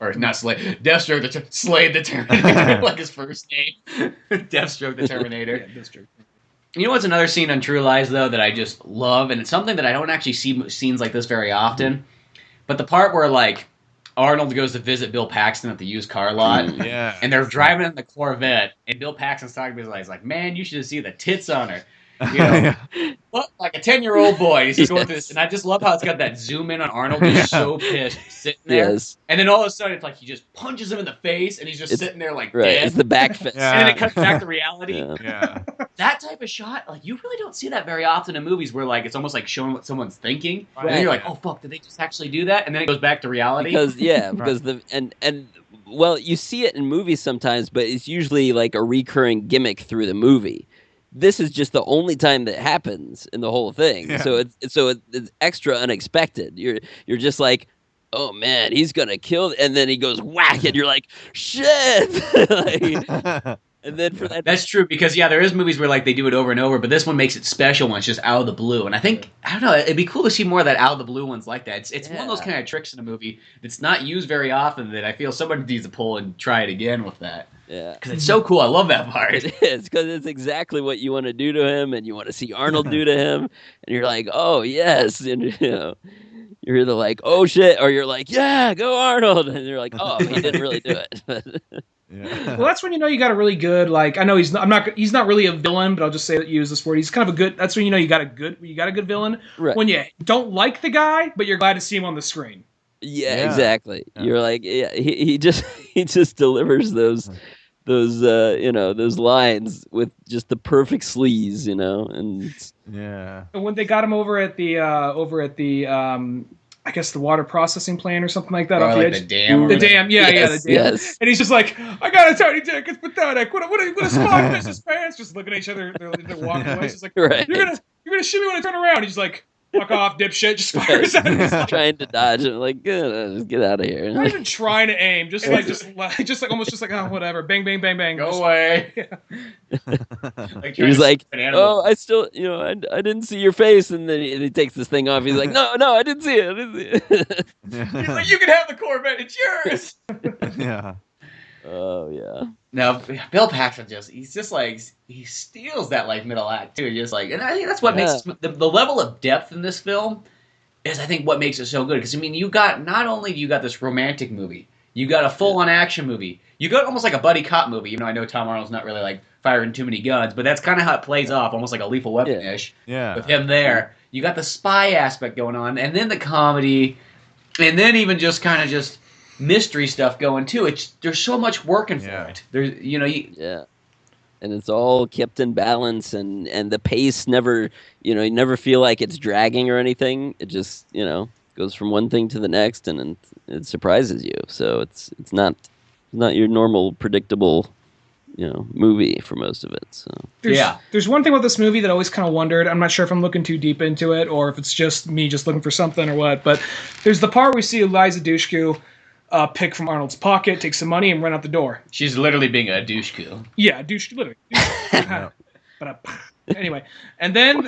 Or not Slade, Deathstroke Slade the Terminator, like his first name. Deathstroke the Terminator. Yeah, Deathstroke. You know what's another scene on True Lies, though, that I just love? And it's something that I don't actually see scenes like this very often. But the part where, Arnold goes to visit Bill Paxton at the used car lot. Yeah. And they're driving in the Corvette. And Bill Paxton's talking to his like, man, you should have seen the tits on her. Look like a 10-year-old boy. He's just going through this. And I just love how it's got that zoom in on Arnold. He's so pissed sitting there. Yes. And then all of a sudden, it's like he just punches him in the face. And he's just sitting there right. dead. It's the back fist. And then it cuts back to reality. Yeah. That type of shot, you really don't see that very often in movies where, it's almost like showing what someone's thinking. Right. And then you're like, oh, fuck, did they just actually do that? And then it goes back to reality. Because you see it in movies sometimes, but it's usually a recurring gimmick through the movie. This is just the only time that happens in the whole thing. Yeah. So it's extra unexpected. You're just like, oh man, he's gonna kill, and then he goes whack, and you're like, shit. And then for that, That's true because there is movies where like they do it over and over, but this one makes it special when it's just out of the blue. And I think I don't know, it'd be cool to see more of that out of the blue ones like that. It's one of those kind of tricks in a movie that's not used very often that I feel somebody needs to pull and try it again with that. Yeah, because it's so cool. I love that part. It is because it's exactly what you want to do to him, and you want to see Arnold do to him, and you're like, oh yes, and you're either like, oh shit, or you're like, yeah, go Arnold, and you're like, oh, he didn't really do it. Yeah. Well, that's when you got a really good, like, I know he's not really a villain, but I'll just say that use this word. He's kind of a good. That's when you got a good villain. Right. When you don't like the guy, but you're glad to see him on the screen. Yeah. Exactly. Yeah. You're like, he just delivers those lines with just the perfect sleaze, and And when they got him over at the I guess the water processing plant or something like that. Or like the dam. The dam, the dam. Yes. And he's just like, I got a tiny dick, it's pathetic. What a spot business pants. Just looking at each other, they're walking away. He's like, right. You're gonna shoot me when I turn around. He's like, fuck off, dipshit. Just fires at him. Like, trying to dodge it, like, just get out of here. Not even trying to aim, just like oh whatever, bang bang bang bang. Go away. Like he's like, oh, I still, I didn't see your face, and then he takes this thing off. He's like, no, I didn't see it. He's like, you can have the Corvette, it's yours. Yeah. Oh yeah. Now Bill Paxton he steals that like middle act too. Just like, and I think that's what makes the level of depth in this film is I think what makes it so good. Because I mean, not only do you got this romantic movie, you got a full on action movie. You got almost like a buddy cop movie. Even though I know Tom Arnold's not really like firing too many guns, but that's kind of how it plays off, almost like a Lethal Weapon-ish. Yeah. With him there, you got the spy aspect going on, and then the comedy, and then even just kind of just mystery stuff going too. There's so much working for it. There's and it's all kept in balance, and the pace never, you never feel like it's dragging or anything. It just goes from one thing to the next, and it surprises you. So it's not your normal predictable movie for most of it. So there's one thing with this movie that I always kind of wondered. I'm not sure if I'm looking too deep into it or if it's just me just looking for something or what. But there's the part where we see Eliza Dushku pick from Arnold's pocket, take some money, and run out the door. She's literally being a douche-coo. Yeah, literally. But anyway, and then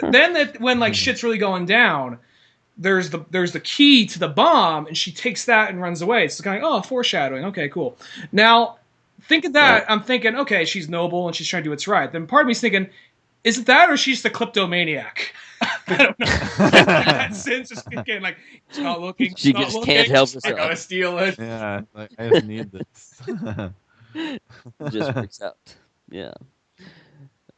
when like shit's really going down, there's the key to the bomb, and she takes that and runs away. It's kind of foreshadowing. Okay, cool. Now, think of that. I'm thinking, okay, she's noble and she's trying to do what's right. Then part of me's thinking, is it that or she's the kleptomaniac? I don't know. That sense just getting like, it's not looking. She just can't help herself. I gotta steal it. Yeah, like, I just need this. It just works out. Yeah.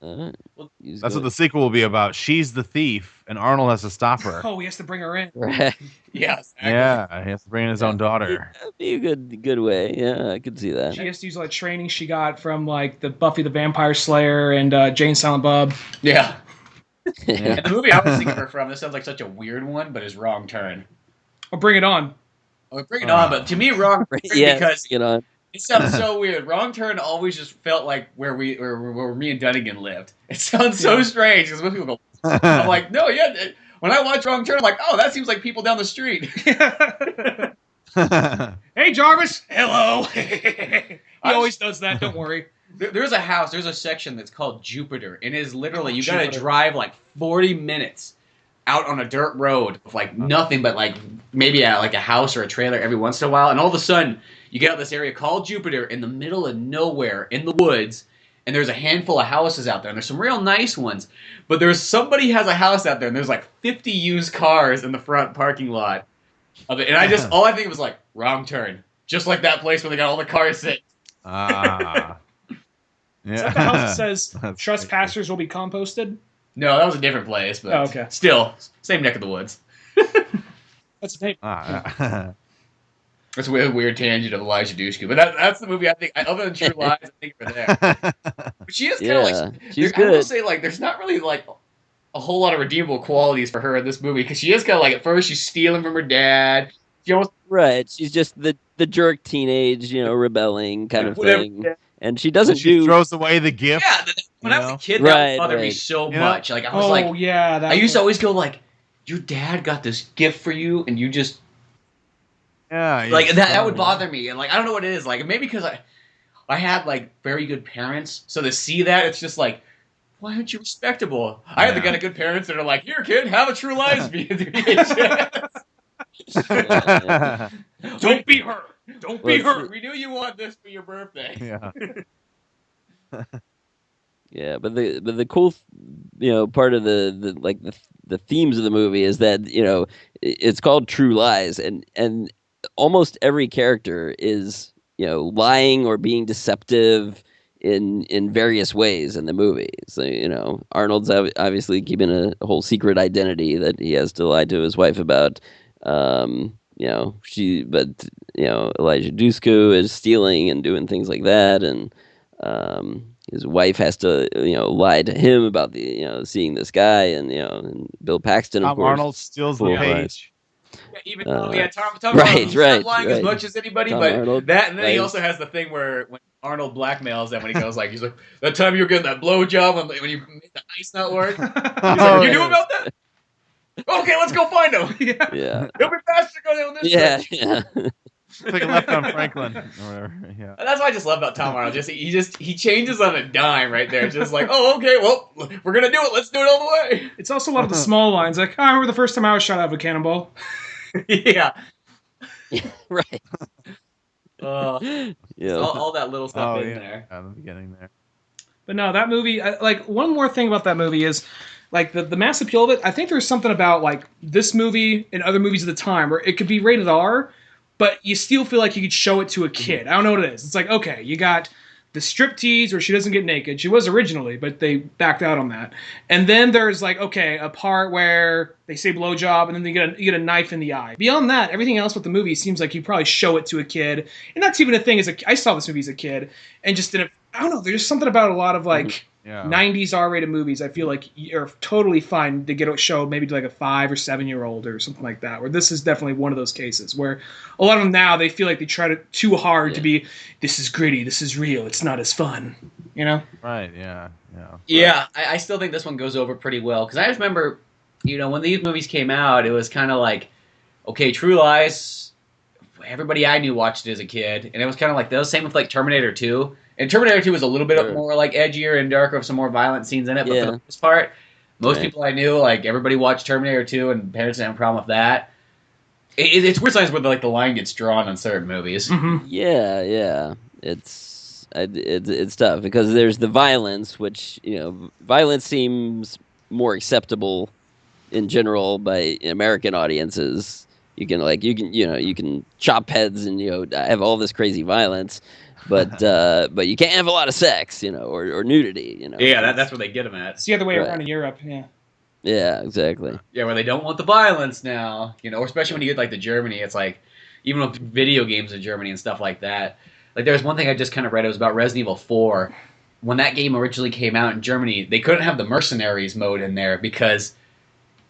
That's what the sequel will be about. She's the thief, and Arnold has to stop her. Oh, he has to bring her in. Right. Yes. Yeah, he has to bring in his own daughter. That'd be a good way. Yeah, I could see that. She has to use like training she got from like the Buffy the Vampire Slayer and Jane Silent Bob. Yeah. And the movie I was thinking her from, this sounds like such a weird one, but is Wrong Turn. Oh, Bring It On. Oh, Bring It On, but to me, Wrong Turn because it sounds so weird. Wrong Turn always just felt like where me and Dunnigan lived. It sounds so strange because when people go, I'm like, no, yeah. When I watch Wrong Turn, I'm like, oh, that seems like people down the street. Hey, Jarvis. Hello. He always does that. Don't worry. There's a section that's called Jupiter, and it is literally, you gotta drive like 40 minutes out on a dirt road with like nothing but like maybe like a house or a trailer every once in a while, and all of a sudden you get out this area called Jupiter in the middle of nowhere in the woods, and there's a handful of houses out there, and there's some real nice ones, but somebody has a house out there, and there's like 50 used cars in the front parking lot of it, and all I think was like, Wrong Turn. Just like that place where they got all the cars sitting. Yeah. Is that the house that says trespassers will be composted? No, that was a different place, but still, same neck of the woods. That's a tape. That's a weird tangent of Elijah Dushku, but that's the movie I think, other than True Lies, I think for there. But she is kind of like, she's good. I will say, like, there's not really like a whole lot of redeemable qualities for her in this movie, because she is kind of like, at first she's stealing from her dad. Right, she's just the jerk teenage, rebelling kind of thing. And she doesn't She throws away the gift. Yeah, when I was a kid, that bothered me so much. Like I was I used to always go like, your dad got this gift for you, and you just that would bother me. And like I don't know what it is. Like maybe because I I had like very good parents, so to see that, it's just like, why aren't you respectable? I had the kind of good parents that are like, here, kid, have a True Lies VHS. Don't be her. Don't be her. We knew you want this for your birthday. Yeah. Yeah, but the cool, part of the themes of the movie is that it's called True Lies, and almost every character is lying or being deceptive in various ways in the movie. So Arnold's obviously keeping a whole secret identity that he has to lie to his wife about. Elijah Dusko is stealing and doing things like that, and his wife has to lie to him about the seeing this guy, and Bill Paxton, of course. Arnold steals the page. Yeah, even Tom right, Arnold, he's not lying as much as anybody, Tom but Arnold, that, and then he also has the thing where when Arnold blackmails them, when he goes he's like, that time you were getting that blowjob when you made the ice not work. He's like, you knew about that? Okay, let's go find him. Yeah. He'll be faster to go down this Yeah. Take a left on Franklin or whatever. Yeah. And that's what I just love about Tom Arnold. He changes on a dime right there. It's just like, oh, okay, well, we're gonna do it. Let's do it all the way. It's also a lot of the small lines, like, I remember the first time I was shot out of a cannonball. Yeah. Right. All that little stuff in there. At the beginning there. But no, that movie, one more thing about that movie is, the mass appeal of it, I think there's something about, this movie and other movies at the time where it could be rated R, but you still feel like you could show it to a kid. I don't know what it is. It's like, okay, you got the striptease where she doesn't get naked. She was originally, but they backed out on that. And then there's, a part where they say blowjob, and then you get a knife in the eye. Beyond that, everything else with the movie seems like you probably show it to a kid. And that's even a thing. I saw this movie as a kid, and just didn't... I don't know, there's just something about a lot of, 90s R-rated movies I feel like are totally fine to get a show maybe to a 5 or 7-year-old or something like that, where this is definitely one of those cases where a lot of them now, they feel like they try too hard to be, this is gritty, this is real, it's not as fun, Right, yeah. Yeah, I still think this one goes over pretty well, because I just remember, when these movies came out, it was kind of like, okay, True Lies, everybody I knew watched it as a kid, and it was kind of like those, same with Terminator 2. And Terminator 2 was a little bit more edgier and darker with some more violent scenes in it, but for the most part, most people I knew, everybody watched Terminator 2 and parents didn't have a problem with that. It's weird times where the line gets drawn on certain movies. Mm-hmm. Yeah. It's tough because there's the violence, which, violence seems more acceptable in general by American audiences. You can chop heads and, have all this crazy violence. But you can't have a lot of sex, or nudity, Yeah, that's where they get them at. It's the other way around in Europe, yeah. Yeah, exactly. Yeah, where they don't want the violence now, or especially when you get to Germany, it's even with video games in Germany and stuff like that. There was one thing I just kind of read, it was about Resident Evil 4. When that game originally came out in Germany, they couldn't have the mercenaries mode in there because...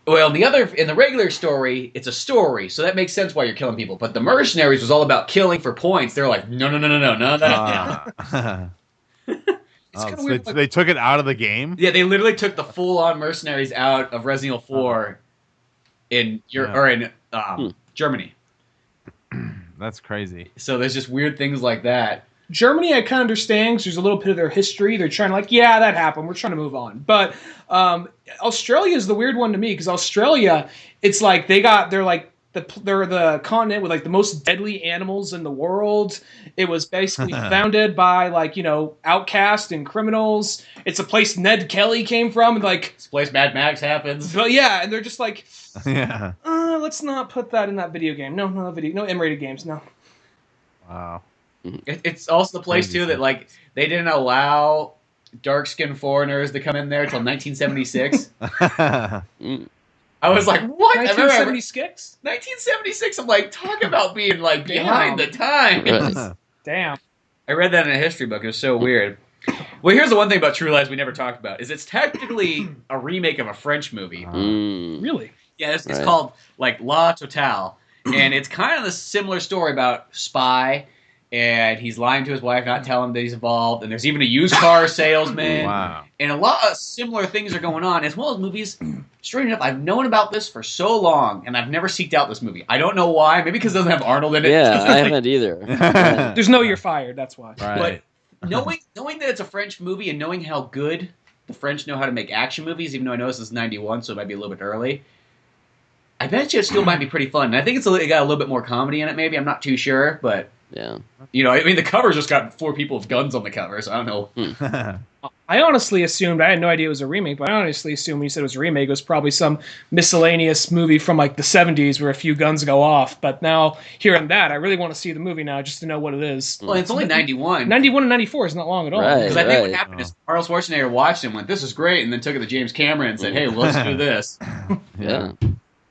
Well, in the regular story, it's a story, so that makes sense why you're killing people. But the mercenaries was all about killing for points. They're like, no. It's kind of weird. They took it out of the game? Yeah, they literally took the full-on mercenaries out of Resident Evil 4 in Germany. That's crazy. So there's just weird things like that. Germany, I kind of understand because there's a little bit of their history. They're trying to that happened. We're trying to move on. But Australia is the weird one to me because Australia, it's they're the continent with the most deadly animals in the world. It was basically founded by outcasts and criminals. It's a place Ned Kelly came from, and it's a place Mad Max happens. But yeah, and they're just yeah. Let's not put that in that video game. No M-rated games. No. Wow. It's also the place too that they didn't allow dark-skinned foreigners to come in there until 1976. I was like, what? 1976? 1976. I'm talk about being behind the times. Damn. I read that in a history book. It was so weird. Well, here's the one thing about True Lies we never talked about is it's technically a remake of a French movie. Really? Yeah, it's called La Totale, and it's kind of a similar story about spy. And he's lying to his wife, not telling him that he's involved. And there's even a used car salesman. Wow. And a lot of similar things are going on. As well as movies, strange enough, I've known about this for so long, and I've never seeked out this movie. I don't know why. Maybe because it doesn't have Arnold in it. Yeah, I haven't either. There's no You're Fired, that's why. Right. knowing that it's a French movie and knowing how good the French know how to make action movies, even though I know this is 91, so it might be a little bit early, I bet you it still might be pretty fun. And I think it got a little bit more comedy in it, maybe. I'm not too sure, but... Yeah. I mean, the cover's just got 4 people with guns on the cover, so I don't know. I honestly assumed, I had no idea it was a remake, but I honestly assumed when you said it was a remake, it was probably some miscellaneous movie from like the 70s where a few guns go off. But now, hearing that, I really want to see the movie now just to know what it is. Well, it's only 91. 91 and 94 is not long at all. Because I think what happened is Arnold Schwarzenegger watched it and went, this is great, and then took it to James Cameron and said, hey, let's do this. Yeah.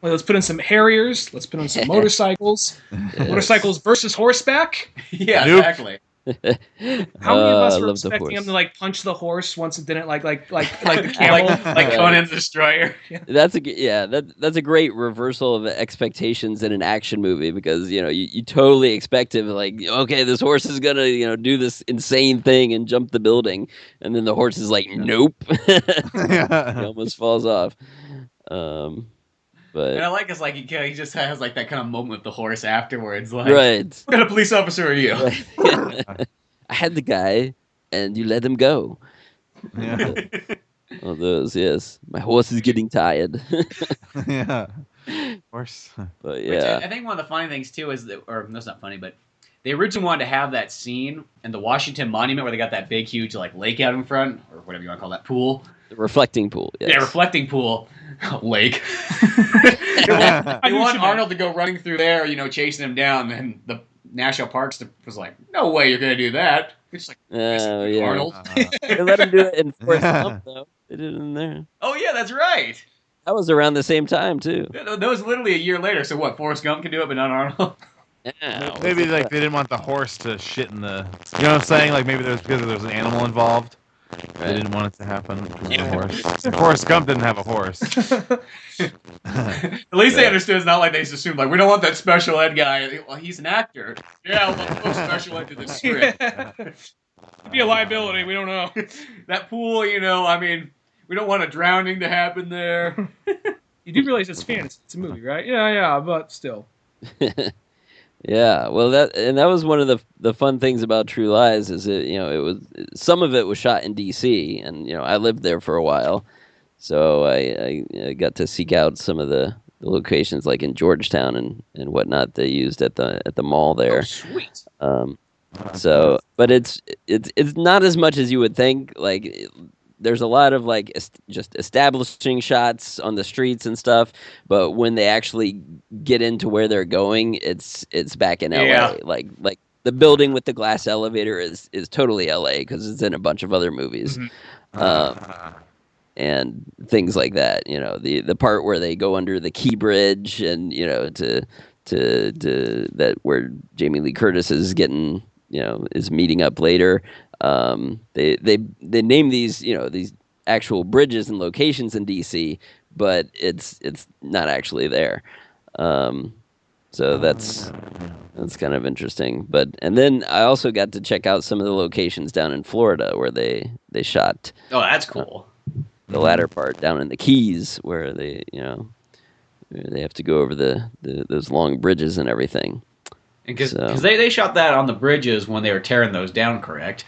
Well, let's put in some Harriers. Let's put in some motorcycles. Yes. Motorcycles versus horseback. Yeah, exactly. How many of us were expecting him to like punch the horse once it didn't like the camel, like Conan's Destroyer? That's a great reversal of expectations in an action movie because you totally expect him like, okay, this horse is gonna do this insane thing and jump the building, and then the horse is like, nope, he almost falls off. But and I like it's like he just has like that kind of moment with the horse afterwards, like, right. What kind of police officer are you? Right. I had the guy, and you let him go. Yeah. All those, yes. My horse is getting tired. Yeah. Horse. But yeah, I think one of the funny things too is that, or that's not funny, but they originally wanted to have that scene in the Washington Monument where they got that big, huge like lake out in front, or whatever you want to call that pool. The reflecting pool. Yes. Yeah, reflecting pool. Lake. They want Arnold to go running through there, chasing him down, and the National Parks was like, no way you're going to do that. It's like, Arnold. They let him do it in Forrest Gump, though. They did it in there. Oh, yeah, that's right. That was around the same time, too. That was literally a year later. So what, Forrest Gump can do it, but not Arnold? Yeah, maybe like they didn't want the horse to shit in the... You know what I'm saying? Like maybe because there was an animal involved. Right. They didn't want it to happen because of the horse. Forrest Gump didn't have a horse. At least they understood. It's not like they just assumed, like, we don't want that special ed guy. Well, he's an actor. Yeah, we'll put special ed to the script. It'd be a liability. We don't know. That pool, I mean, we don't want a drowning to happen there. You do realize it's fantasy. It's a movie, right? Yeah, but still. Yeah, well, that was one of the fun things about True Lies is it was some of it was shot in D.C. and I lived there for a while, so I got to seek out some of the locations like in Georgetown and whatnot they used at the mall there. Oh, sweet. So, but it's not as much as you would think. Like, there's a lot of like just establishing shots on the streets and stuff, but when they actually get into where they're going, it's back in LA. Yeah. Like the building with the glass elevator is totally LA because it's in a bunch of other movies, and things like that. The part where they go under the Key Bridge and to that where Jamie Lee Curtis is getting is meeting up later. They name these these actual bridges and locations in DC, but it's not actually there. So that's kind of interesting. And then I also got to check out some of the locations down in Florida where they shot. Oh, that's cool. The latter part down in the Keys where they they have to go over those long bridges and everything. Because they shot that on the bridges when they were tearing those down, correct?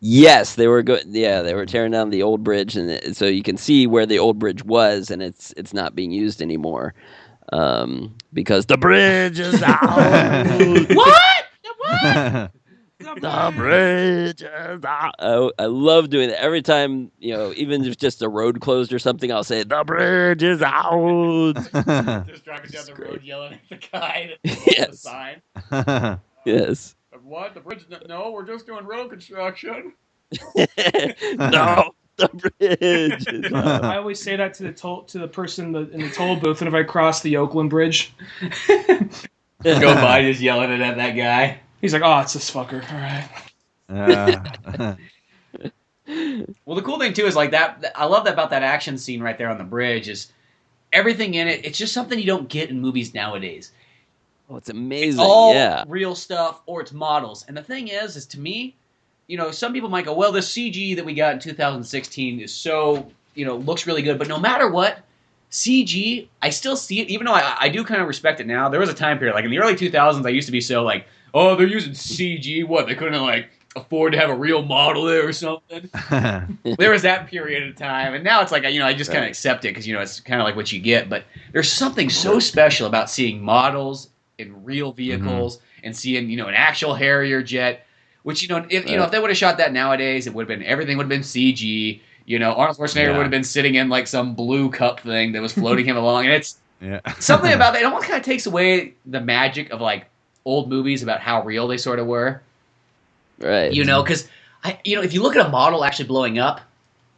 Yes, they were good. Yeah, they were tearing down the old bridge, and so you can see where the old bridge was, and it's not being used anymore because the bridge is out. What? What? The bridge is out. I love doing that every time. Even if just a road closed or something, I'll say the bridge is out. Just driving down the road yelling at the guy that's the sign. Yes. What? The bridge? No, we're just doing road construction. No, the bridge is out. I always say that to the person in the toll booth whenever I cross the Oakland Bridge. Go by just yelling at that guy. He's like, oh, it's this fucker. All right. Well, the cool thing, too, is like that. I love that about that action scene right there on the bridge is everything in it. It's just something you don't get in movies nowadays. Oh, it's amazing. It's all yeah. real stuff or it's models. And the thing is to me, some people might go, well, this CG that we got in 2016 is so, looks really good. But no matter what, CG, I still see it, even though I do kind of respect it now. There was a time period, like in the early 2000s, I used to be so like, oh, they're using CG. What? They couldn't have afford to have a real model there or something. There was that period of time, and now it's like, I just kind of accept it because it's kind of like what you get. But there's something so special about seeing models in real vehicles and seeing an actual Harrier jet. Which if they would have shot that nowadays, everything would have been CG. Arnold Schwarzenegger would have been sitting in like some blue cup thing that was floating him along, and it's something about that. It almost kind of takes away the magic of like old movies about how real they sort of were. Right. Because if you look at a model actually blowing up,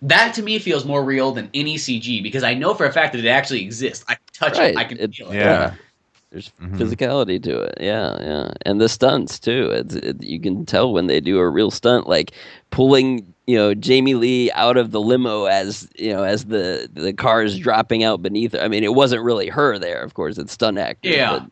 that to me feels more real than any CG because I know for a fact that it actually exists. I can touch it. I can feel it. Yeah. There's physicality to it. Yeah. And the stunts too. You can tell when they do a real stunt, like pulling Jamie Lee out of the limo as the car is dropping out beneath her. I mean, it wasn't really her there, of course. It's stunt actors. Yeah.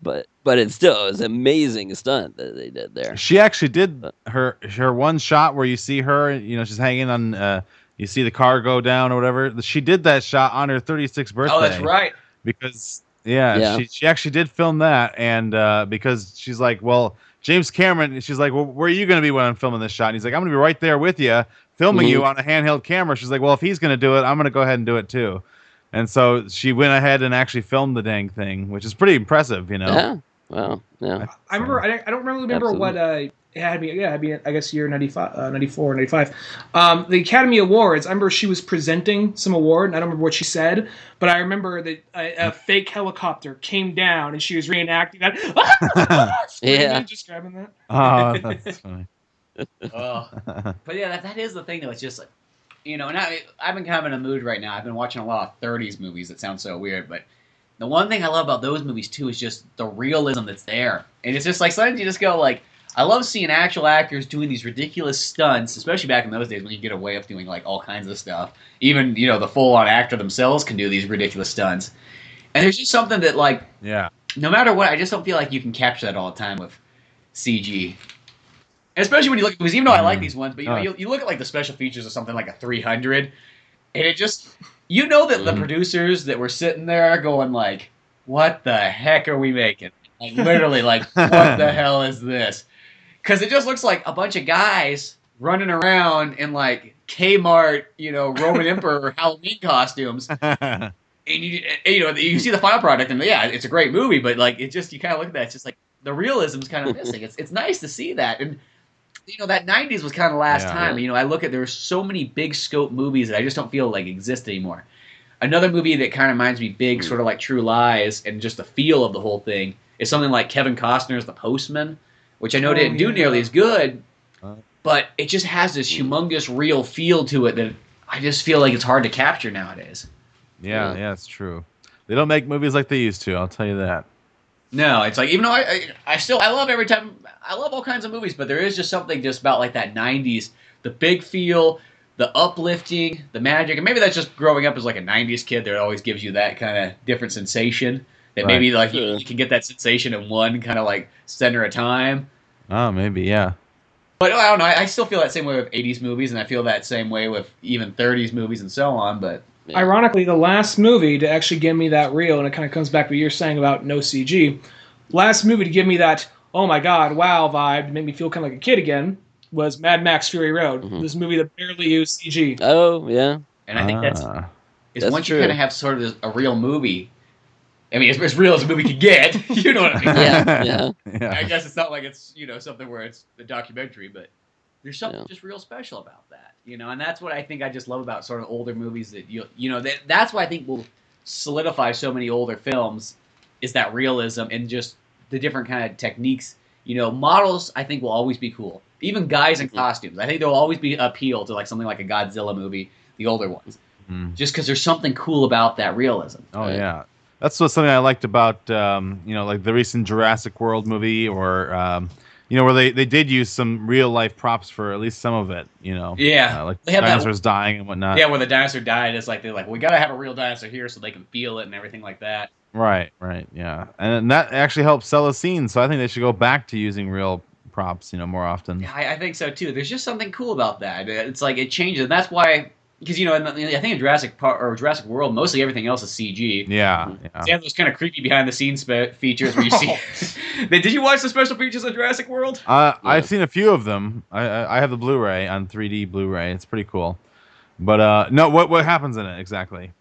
But it was an amazing stunt that they did there. She actually did her one shot where you see her, she's hanging on, you see the car go down or whatever. She did that shot on her 36th birthday. Oh, that's right. Because, she actually did film that. And because she's like, well, James Cameron, she's like, well, where are you going to be when I'm filming this shot? And he's like, I'm going to be right there with you, filming you on a handheld camera. She's like, well, if he's going to do it, I'm going to go ahead and do it too. And so she went ahead and actually filmed the dang thing, which is pretty impressive, Yeah. Well, yeah. I remember. I don't really remember what it had me. Yeah, I guess year 95, 94, 95. The Academy Awards. I remember she was presenting some award, and I don't remember what she said, but I remember that a fake helicopter came down, and she was reenacting that. Yeah, just grabbing that. Oh, that's funny. But yeah, that is the thing though. It's just like, and I've been kind of in a mood right now. I've been watching a lot of 30s movies. That sounds so weird, but the one thing I love about those movies too is just the realism that's there. And it's just like sometimes you just go like, I love seeing actual actors doing these ridiculous stunts, especially back in those days when you get away with doing like all kinds of stuff. Even the full-on actor themselves can do these ridiculous stunts. And there's just something that like, no matter what, I just don't feel like you can capture that all the time with CG. And especially when you look at movies, even though I like these ones, but you look at like the special features of something like a 300, and it just, that the producers that were sitting there going like, what the heck are we making? Like literally like, what the hell is this? Because it just looks like a bunch of guys running around in like Kmart, Roman Emperor Halloween costumes. And you see the final product, and it's a great movie, but like it just, you kind of look at that, it's just like the realism's kind of missing. It's nice to see that, and that 90s was kind of the last time. I look at, there's so many big scope movies that I just don't feel like exist anymore. Another movie that kind of reminds me big, sort of like True Lies, and just the feel of the whole thing is something like Kevin Costner's The Postman, which I know didn't do nearly as good, but it just has this humongous real feel to it that I just feel like it's hard to capture nowadays. Yeah, it's true. They don't make movies like they used to, I'll tell you that. No, it's like, even though I love every time, I love all kinds of movies, but there is just something just about like that 90s, the big feel, the uplifting, the magic, and maybe that's just growing up as like a 90s kid that always gives you that kind of different sensation, that maybe like you can get that sensation in one kind of like center of time. Oh, maybe, yeah. But I don't know, I still feel that same way with 80s movies, and I feel that same way with even 30s movies and so on, but... Yeah. Ironically, the last movie to actually give me that real, and it kind of comes back to what you're saying about no CG, last movie to give me that, oh my god, wow vibe, to make me feel kind of like a kid again, was Mad Max Fury Road. Mm-hmm. This movie that barely used CG. Oh, yeah. And I think that's once true. You kind of have sort of a real movie, I mean, it's as real as a movie can get, you know what I mean? Yeah. I guess it's not like it's, something where it's a documentary, but there's something just real special about that, and that's what I think I just love about sort of older movies that that's why I think will solidify so many older films is that realism and just the different kind of techniques. Models I think will always be cool. Even guys in costumes, I think there will always be appeal to like something like a Godzilla movie, the older ones, just because there's something cool about that realism. Oh yeah, that's something I liked about like the recent Jurassic World movie or. Where they did use some real life props for at least some of it, Yeah. Like dinosaurs dying and whatnot. Yeah, when the dinosaur died, it's like they're like, we gotta have a real dinosaur here so they can feel it and everything like that. Right, yeah. And that actually helps sell a scene, so I think they should go back to using real props, more often. Yeah, I think so too. There's just something cool about that. It's like it changes, and that's why because I think in Jurassic Park or Jurassic World, mostly everything else is CG. Yeah. They have those kind of creepy behind the scenes features where you see. Did you watch the special features of Jurassic World? I've seen a few of them. I have the Blu Ray on 3D Blu Ray. It's pretty cool. But no, what happens in it exactly?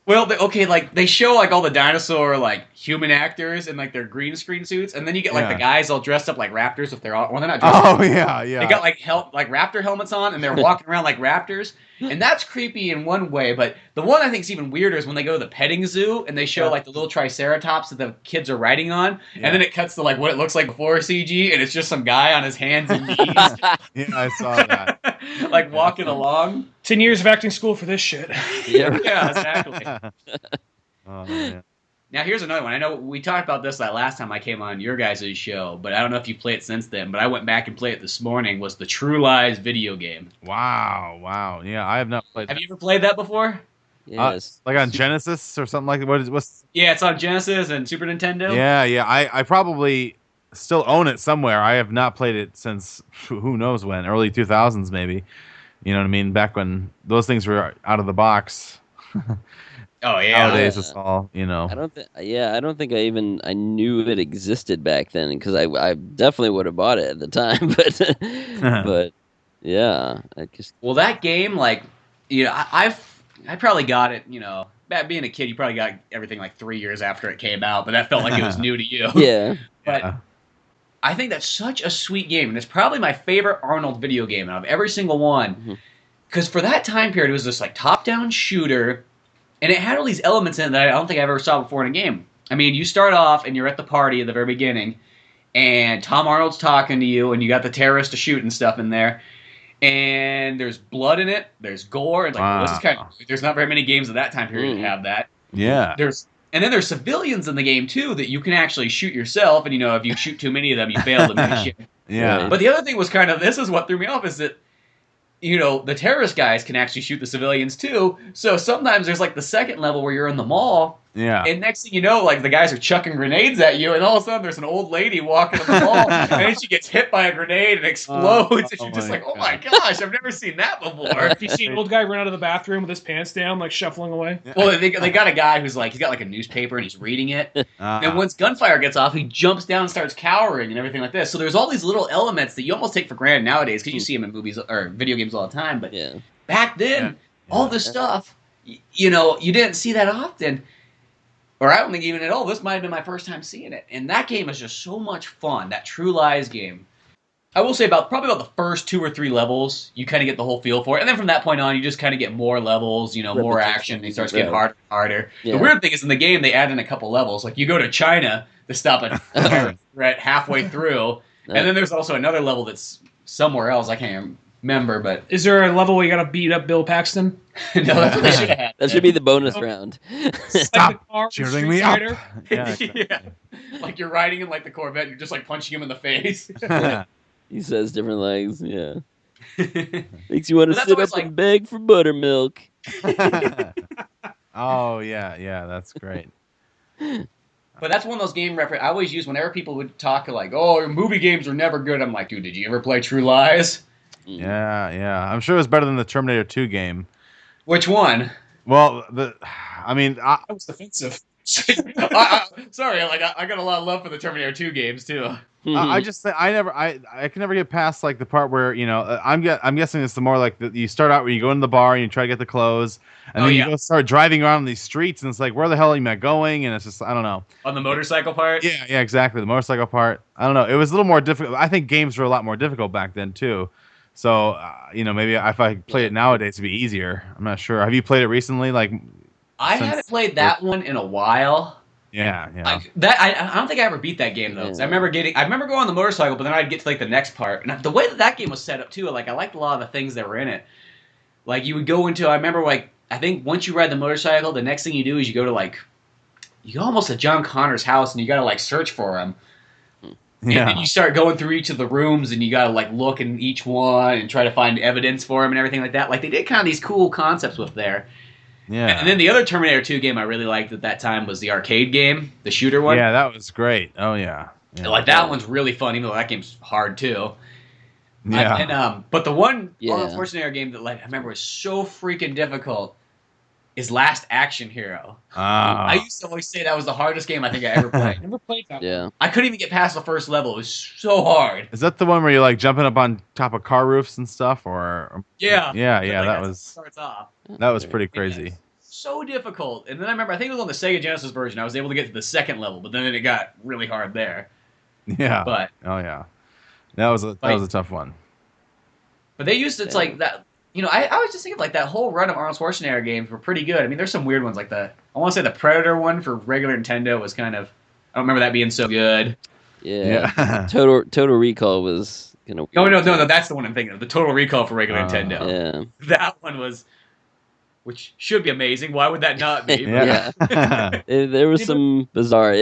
Well, they show like all the dinosaur like human actors in like their green screen suits, and then you get like the guys all dressed up like raptors if they're all. Well, they're not dressed up. Oh yeah. They got like raptor helmets on, and they're walking around like raptors, and that's creepy in one way. But the one I think is even weirder is when they go to the petting zoo and they show like the little triceratops that the kids are riding on, and then it cuts to like what it looks like before CG, and it's just some guy on his hands and knees. Yeah, I saw that. Like walking along. 10 years of acting school for this shit. Yeah, exactly. Oh man. Now here's another one. I know we talked about this that last time I came on your guys' show, but I don't know if you played it since then. But I went back and played it this morning. Was the True Lies video game? Wow. Yeah, I have not played. Have you ever played that before? Yes. Like on Genesis or something like that. What's? Yeah, it's on Genesis and Super Nintendo. Yeah. I probably still own it somewhere. I have not played it since who knows when, early 2000s maybe. You know what I mean? Back when those things were out of the box. Oh yeah. Nowadays it's all, you know. I don't think I knew it existed back then because I definitely would have bought it at the time, but yeah, Well, that game, like, I probably got it, being a kid, you probably got everything like 3 years after it came out, but that felt like it was new to you. Yeah. But I think that's such a sweet game, and it's probably my favorite Arnold video game out of every single one. Because for that time period, it was this like top-down shooter, and it had all these elements in it that I don't think I've ever saw before in a game. I mean, you start off, and you're at the party at the very beginning, and Tom Arnold's talking to you, and you got the terrorists to shoot and stuff in there, and there's blood in it, there's gore, and like, this is kind of, there's not very many games of that time period that have that. Yeah. And then there's civilians in the game, too, that you can actually shoot yourself. And, if you shoot too many of them, you fail the mission. Yeah. But the other thing was this is what threw me off, is that, the terrorist guys can actually shoot the civilians, too. So sometimes there's, like, the second level where you're in the mall. Yeah. And next thing you know, like, the guys are chucking grenades at you. And all of a sudden, there's an old lady walking in the mall. And then she gets hit by a grenade and explodes. And you're just like, oh, my gosh, I've never seen that before. You see an old guy run out of the bathroom with his pants down, like, shuffling away? Well, they got a guy who's like, he's got like a newspaper and he's reading it. And once gunfire gets off, he jumps down and starts cowering and everything like this. So there's all these little elements that you almost take for granted nowadays because you see them in movies or video games all the time. But back then, all this stuff, you didn't see that often. Or I don't think even at all. This might have been my first time seeing it. And that game is just so much fun, that True Lies game. I will say probably about the first 2 or 3 levels, you kind of get the whole feel for it. And then from that point on, you just kind of get more levels, more action, and it starts getting harder and harder. Yeah. The weird thing is in the game, they add in a couple levels. Like, you go to China to stop it right halfway through. And then there's also another level that's somewhere else. I can't remember, but... Is there a level where you gotta beat up Bill Paxton? No, that's what they should have had. That should be the bonus round. Stop cheering me up. Yeah. Like you're riding in like the Corvette, you're just like punching him in the face. He says different things, yeah. Makes you want to sit up and beg for buttermilk. Oh, yeah, that's great. But that's one of those game references I always use whenever people would talk like, oh, movie games are never good. I'm like, dude, did you ever play True Lies? Yeah. I'm sure it was better than the Terminator 2 game. Which one? Well, I was defensive. Sorry, like I got a lot of love for the Terminator 2 games too. I just think I can never get past like the part where I'm guessing it's the more like you start out where you go into the bar and you try to get the clothes and then you go start driving around these streets and it's like where the hell am I going, and it's just I don't know. On the motorcycle part? Yeah, exactly, the motorcycle part. I don't know. It was a little more difficult. I think games were a lot more difficult back then too. So maybe if I played it nowadays it'd be easier. I'm not sure. Have you played it recently? Like I haven't played that one in a while. Yeah. I don't think I ever beat that game though. I remember going on the motorcycle, but then I'd get to like the next part. And the way that game was set up too, like I liked a lot of the things that were in it. Like you would go into, I remember like I think once you ride the motorcycle, the next thing you do is you go almost to John Connor's house and you gotta like search for him. Yeah. And then you start going through each of the rooms and you gotta like look in each one and try to find evidence for him and everything like that. Like they did kind of these cool concepts with there. Yeah. And then the other Terminator 2 game I really liked at that time was the arcade game, the shooter one. Yeah, that was great. Oh, yeah. Like, that one's really fun, even though that game's hard, too. Yeah. But the one Yeah. Arnold Schwarzenegger game that I remember was so freaking difficult is Last Action Hero. I used to always say that was the hardest game I think I ever played. Never played that. Yeah. One. I couldn't even get past the first level. It was so hard. Is that the one where you're like jumping up on top of car roofs and stuff? Yeah. Yeah. Like, That that's was starts off. that was pretty crazy. So difficult. And then I remember, I think it was on the Sega Genesis version, I was able to get to the second level, but then it got really hard there. Yeah. But that was a tough one. But they used it's like that. You know, I was just thinking like that whole run of Arnold Schwarzenegger games were pretty good. I mean, there's some weird ones like I want to say the Predator one for regular Nintendo was kind of. I don't remember that being so good. Yeah. Total Recall was kind of. Oh no, that's the one I'm thinking of. The Total Recall for regular Nintendo. Yeah. That one was, which should be amazing. Why would that not be? Yeah. There was some bizarre.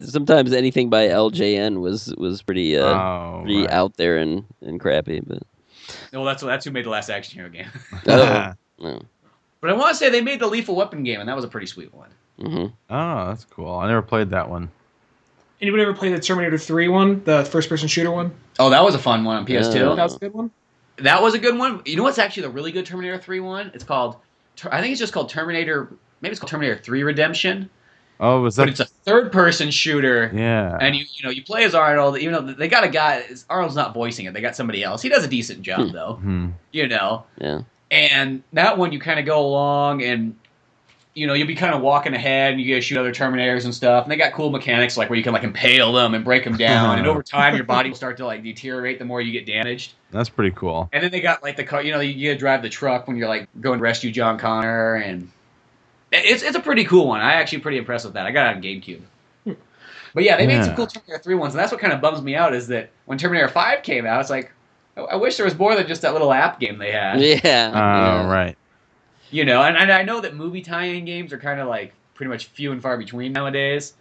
Sometimes anything by LJN was pretty out there and crappy, but. Well, that's who made the Last Action Hero game. No. But I want to say they made the Lethal Weapon game, and that was a pretty sweet one. Mm-hmm. Oh, that's cool. I never played that one. Anybody ever play the Terminator 3 one, the first-person shooter one? Oh, that was a fun one on PS2. That was a good one. That was a good one. You know what's actually the really good Terminator 3 one? It's called, I think it's just called Terminator. Maybe it's called Terminator 3 Redemption. Oh, was that? But it's a third-person shooter. Yeah. And you play as Arnold. Even though they got a guy, Arnold's not voicing it. They got somebody else. He does a decent job though. Mm-hmm. You know. Yeah. And that one, you kind of go along, and you'll be kind of walking ahead, and you get to shoot other Terminators and stuff. And they got cool mechanics like where you can like impale them and break them down. And over time, your body will start to like deteriorate the more you get damaged. That's pretty cool. And then they got like the car. You gotta drive the truck when you're like going to rescue John Connor and. It's a pretty cool one. I actually pretty impressed with that. I got it on GameCube. But yeah, they made some cool Terminator 3 ones, and that's what kind of bums me out is that when Terminator 5 came out, it's like, I wish there was more than just that little app game they had. Yeah. Right. And I know that movie tie-in games are kind of like pretty much few and far between nowadays.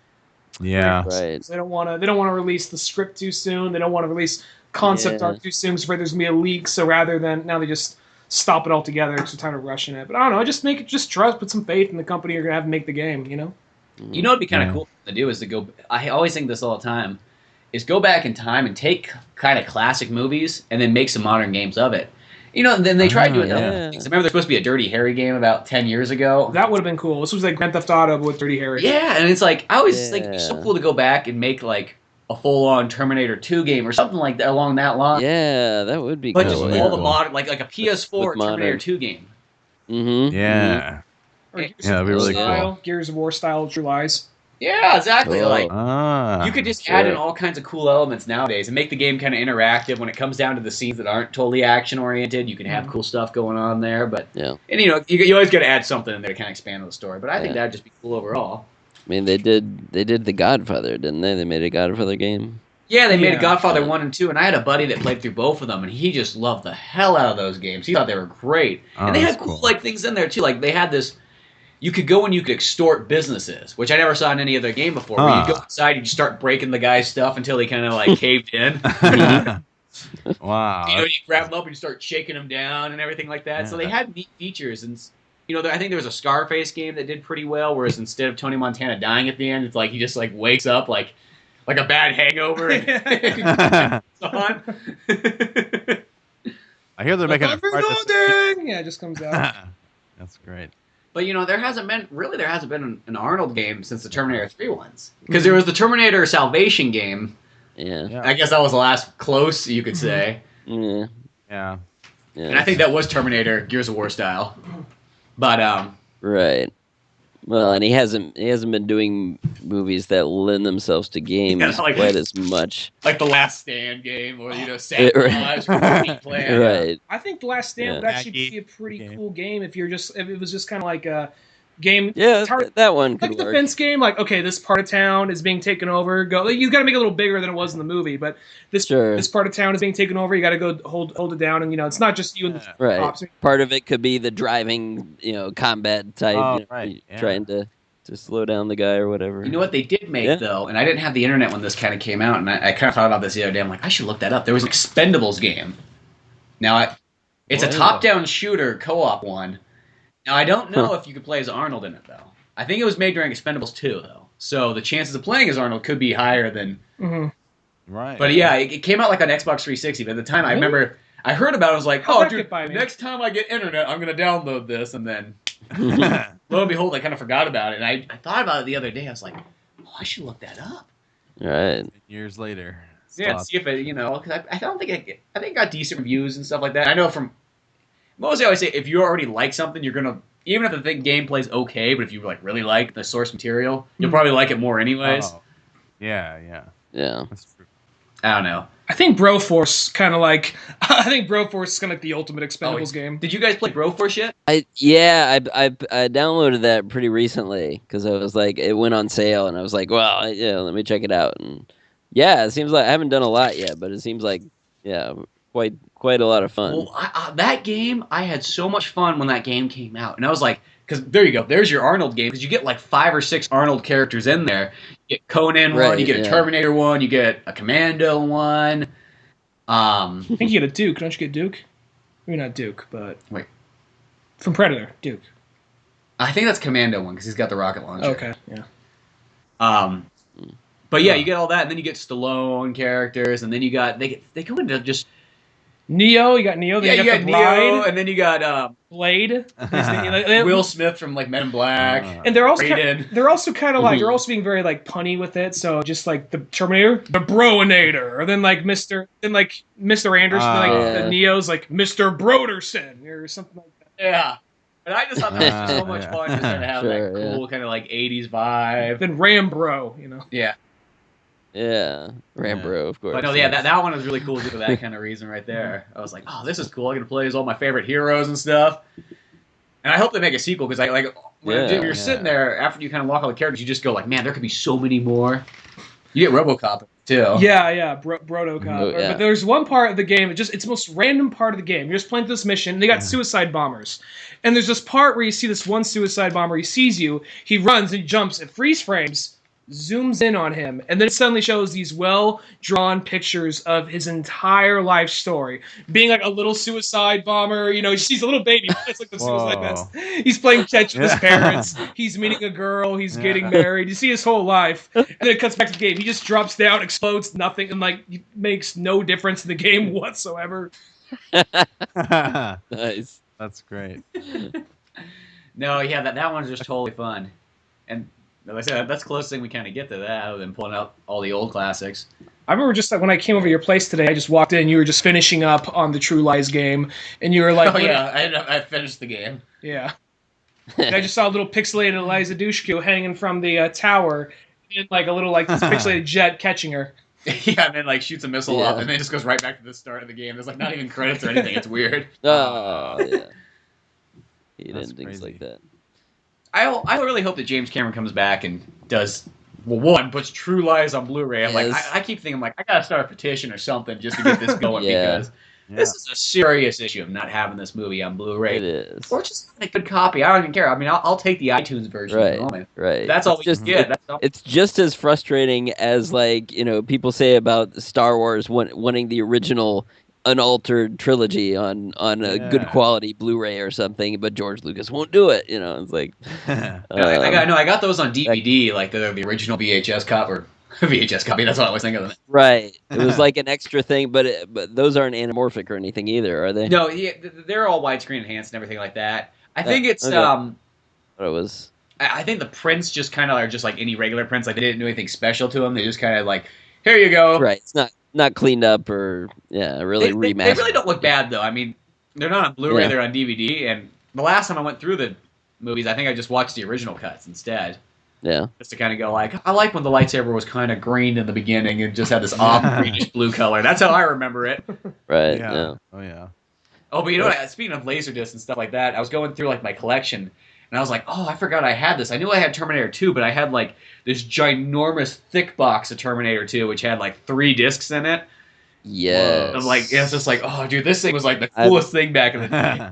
Yeah. Right. They don't want to release the script too soon. They don't want to release concept art too soon, so there's gonna be a leak. So rather than now they just stop it all together. It's time to rush in it. But I don't know. Just trust, put some faith in the company you're gonna have to make the game. You know. You know what'd be kind of cool to do is to go. I always think this all the time, is go back in time and take kind of classic movies and then make some modern games of it. And then they tried doing other things. I remember there's supposed to be a Dirty Harry game about 10 years ago. That would have been cool. This was like Grand Theft Auto with Dirty Harry. Yeah, and it's like I always think it'd be so cool to go back and make like a full-on Terminator 2 game or something like that along that line. Yeah, that would be but cool. just all the modern, like a PS4 Terminator 2 game. Mm-hmm. Yeah. Or Gears that'd be really cool. Gears of War style True Lies. Yeah, exactly. Oh. Like you could just add in all kinds of cool elements nowadays and make the game kind of interactive. When it comes down to the scenes that aren't totally action oriented, you can have cool stuff going on there. But and you always got to add something in there to kind of expand on the story. But I think that'd just be cool overall. I mean, they did The Godfather, didn't they? They made a Godfather game. Yeah, they made a Godfather 1 and 2, and I had a buddy that played through both of them, and he just loved the hell out of those games. He thought they were great. And they had cool like things in there too. Like they had this. You could go and you could extort businesses, which I never saw in any other game before. Where you go inside, you start breaking the guy's stuff until he kind of like caved in. Wow. You grab them up and you start shaking them down and everything like that. Yeah. So they had neat features, and I think there was a Scarface game that did pretty well. Whereas instead of Tony Montana dying at the end, it's like he just like wakes up like a bad hangover. And I hear they're making a yeah, it just comes out. That's great. But there hasn't been an Arnold game since the Terminator 3 ones. Because there was the Terminator Salvation game. Yeah. I guess that was the last close, you could say. Yeah. Yeah. And I think that was Terminator Gears of War style. But right. Well, and he hasn't been doing movies that lend themselves to games quite as much. Like The Last Stand game, or Sabotage, Plan. Right. I think The Last Stand would actually be a pretty cool game if it was just kind of like a game. Yeah, that one could like work. A defense game. Like, okay, this part of town is being taken over. You got to make it a little bigger than it was in the movie, but this part of town is being taken over. You got to go hold it down, and it's not just you and the cops. Part of it could be the driving, combat type, trying to slow down the guy or whatever. You know what they did make though, and I didn't have the internet when this kind of came out, and I kind of thought about this the other day. I'm like, I should look that up. There was an Expendables game. Now, it's a top-down shooter co-op one. Now, I don't know if you could play as Arnold in it, though. I think it was made during Expendables 2, though. So the chances of playing as Arnold could be higher than... Right. But yeah, it came out like on Xbox 360. But at the time, I remember I heard about it. I was like, How'd oh, that dude, get by me? next time I get internet, I'm going to download this. And then, lo and behold, I kind of forgot about it. And I thought about it the other day. I was like, oh, I should look that up. Right. Years later. Yeah, see if it, because I don't think I think it got decent reviews and stuff like that. I know from mostly I always say if you already like something, you're gonna even if the game play's okay, but if you like really like the source material, you'll probably like it more anyways. Oh. Yeah. That's true. I don't know. I think Broforce kind of like Broforce is kind of like the ultimate Expendables game. Did you guys play Broforce yet? I downloaded that pretty recently because I was like, it went on sale, and I was like, well, yeah, let me check it out. And yeah, it seems like I haven't done a lot yet, but it seems like quite a lot of fun. Well, that game, I had so much fun when that game came out, and I was like, because there you go, there's your Arnold game, because you get like 5 or 6 Arnold characters in there. You get Conan one, you get a Terminator one, you get a Commando one. I think you get a Duke. Don't you get Duke? Maybe not Duke, but wait, from Predator, Duke. I think that's Commando one because he's got the rocket launcher. Okay, yeah. But yeah, you get all that, and then you get Stallone characters, and then you got they go into just Neo. You got Neo. Then you got the Bride, Neo, and then you got Blade. Will Smith from like Men in Black, and they're also kind of like Mm-hmm. they're also being very like punny with it. So just like the Terminator, the Broinator, or then like Mr. Anderson, the Neo's like Mr. Broderson or something like that. Yeah. And I just thought that was so much fun just to have that cool kind of like 80s vibe. Then Rambro, Yeah. Yeah, Rambro, of course. But no, yeah, that one was really cool for that kind of reason right there. I was like, oh, this is cool. I'm going to play as all my favorite heroes and stuff. And I hope they make a sequel because when you're sitting there, after you kind of walk all the characters, you just go like, man, there could be so many more. You get RoboCop too. Yeah, Brotocop. Oh, yeah. But there's one part of the game, it's the most random part of the game. You're just playing this mission, and they got suicide bombers. And there's this part where you see this one suicide bomber, he sees you, he runs and he jumps, it freeze frames, zooms in on him, and then it suddenly shows these well-drawn pictures of his entire life story. Being like a little suicide bomber, he sees a little baby, it's like the suicide vest. He's playing catch with his parents, he's meeting a girl, he's getting married, you see his whole life, and then it cuts back to the game. He just drops down, explodes, nothing, and makes no difference in the game whatsoever. Nice. That's great. No, yeah, that one's just totally fun. And like I said, that's the closest thing we kind of get to that, other than pulling out all the old classics. I remember just like when I came over to your place today, I just walked in, you were just finishing up on the True Lies game, and you were like... Oh yeah, I finished the game. Yeah. And I just saw a little pixelated Eliza Dushku hanging from the tower, and like a little this pixelated jet catching her. Yeah, and then shoots a missile up, and then it just goes right back to the start of the game. There's not even credits or anything. It's weird. Oh, yeah. He endings like that. I really hope that James Cameron comes back and does, one, puts True Lies on Blu-ray. I'm I keep thinking, I gotta start a petition or something just to get this going because this is a serious issue of not having this movie on Blu-ray. It is. Or just a good copy. I don't even care. I mean, I'll take the iTunes version at the moment. Right. That's all we can get. It's just as frustrating as people say about Star Wars wanting the original unaltered trilogy on a good quality Blu-ray or something, but George Lucas won't do it. It's like I got those on DVD, like the original VHS copy or VHS copy. That's what I was thinking of them. Right. It was like an extra thing, but those aren't anamorphic or anything either, are they? No, they're all widescreen enhanced and everything like that. I think it's What it was. I think the prints just kind of are just like any regular prints. Like they didn't do anything special to them. They just kind of here you go. Right. It's not cleaned up or really remastered. They really don't look bad though. I mean, they're not on Blu-ray. They're on DVD. And the last time I went through the movies, I think I just watched the original cuts instead. Yeah. Just to kind of go I like when the lightsaber was kind of green in the beginning and just had this off greenish blue color. That's how I remember it. Right. Yeah. Oh yeah. Oh, but you know what? Speaking of Laserdisc and stuff like that, I was going through my collection. And I was like, oh, I forgot I had this. I knew I had Terminator 2, but I had this ginormous thick box of Terminator 2, which had 3 discs in it. Yes. I'm it's just oh, dude, this thing was the coolest thing back in the day.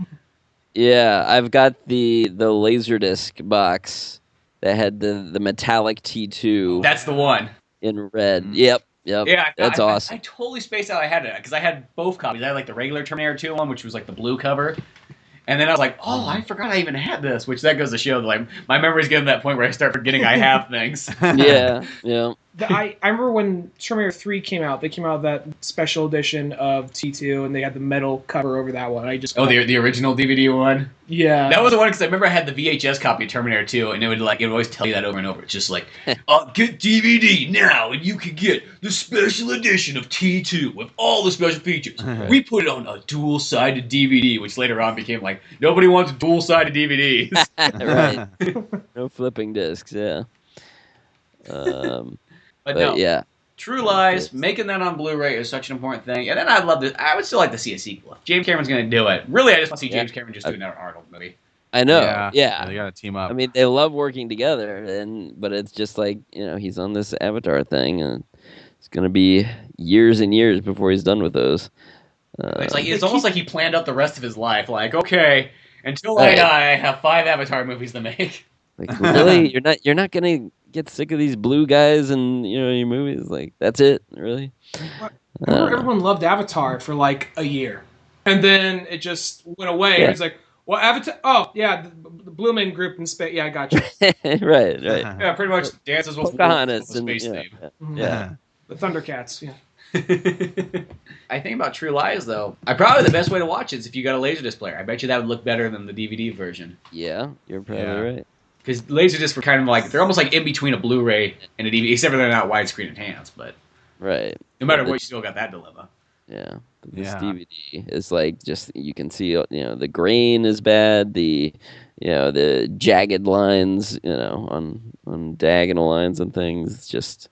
Yeah, I've got the Laserdisc box that had the metallic T2. That's the one. In red. Yep. Yeah, that's awesome. I totally spaced out I had it, because I had both copies. I had the regular Terminator 2 one, which was the blue cover. And then I was like, oh, I forgot I even had this, which that goes to show that my memory's getting to that point where I start forgetting I have things. Yeah. I remember when Terminator 3 came out, they came out with that special edition of T2, and they had the metal cover over that one. The original DVD one? Yeah. That was the one, because I remember I had the VHS copy of Terminator 2, and it would always tell you that over and over. It's just like, get DVD now, and you can get the special edition of T2 with all the special features. We put it on a dual-sided DVD, which later on became like, nobody wants dual-sided DVDs. Right. No flipping discs, yeah. But no, yeah. True Lies, making that on Blu-ray is such an important thing. And then I would still like to see a sequel. If James Cameron's going to do it. Really, I just want to see James Cameron just do another Arnold movie. I know, yeah. They got to team up. I mean, they love working together, but it's just like, he's on this Avatar thing, and it's going to be years and years before he's done with those. It's almost like he planned out the rest of his life. Like, okay, until I die, I have 5 Avatar movies to make. Like, really? You're not going to get sick of these blue guys and your movies? Like, that's it? Really? I remember everyone loved Avatar for like a year, and then it just went away. Yeah. It's like, well, Avatar. Oh yeah, the Blue Man Group in space. Yeah, I got you. right. Yeah, pretty much Dances with Wolves, the space theme. Yeah. The Thundercats. Yeah. I think about True Lies though. Probably the best way to watch it is if you got a Laserdisc player. I bet you that would look better than the DVD version. Yeah, you're probably right. Because Laserdiscs were kind of like, they're almost like in between a Blu-ray and a DVD, except for they're not widescreen enhanced, but right. No matter what, you still got that dilemma. Yeah. This DVD is like, just, you can see, the grain is bad, the jagged lines, on diagonal lines and things. It's just,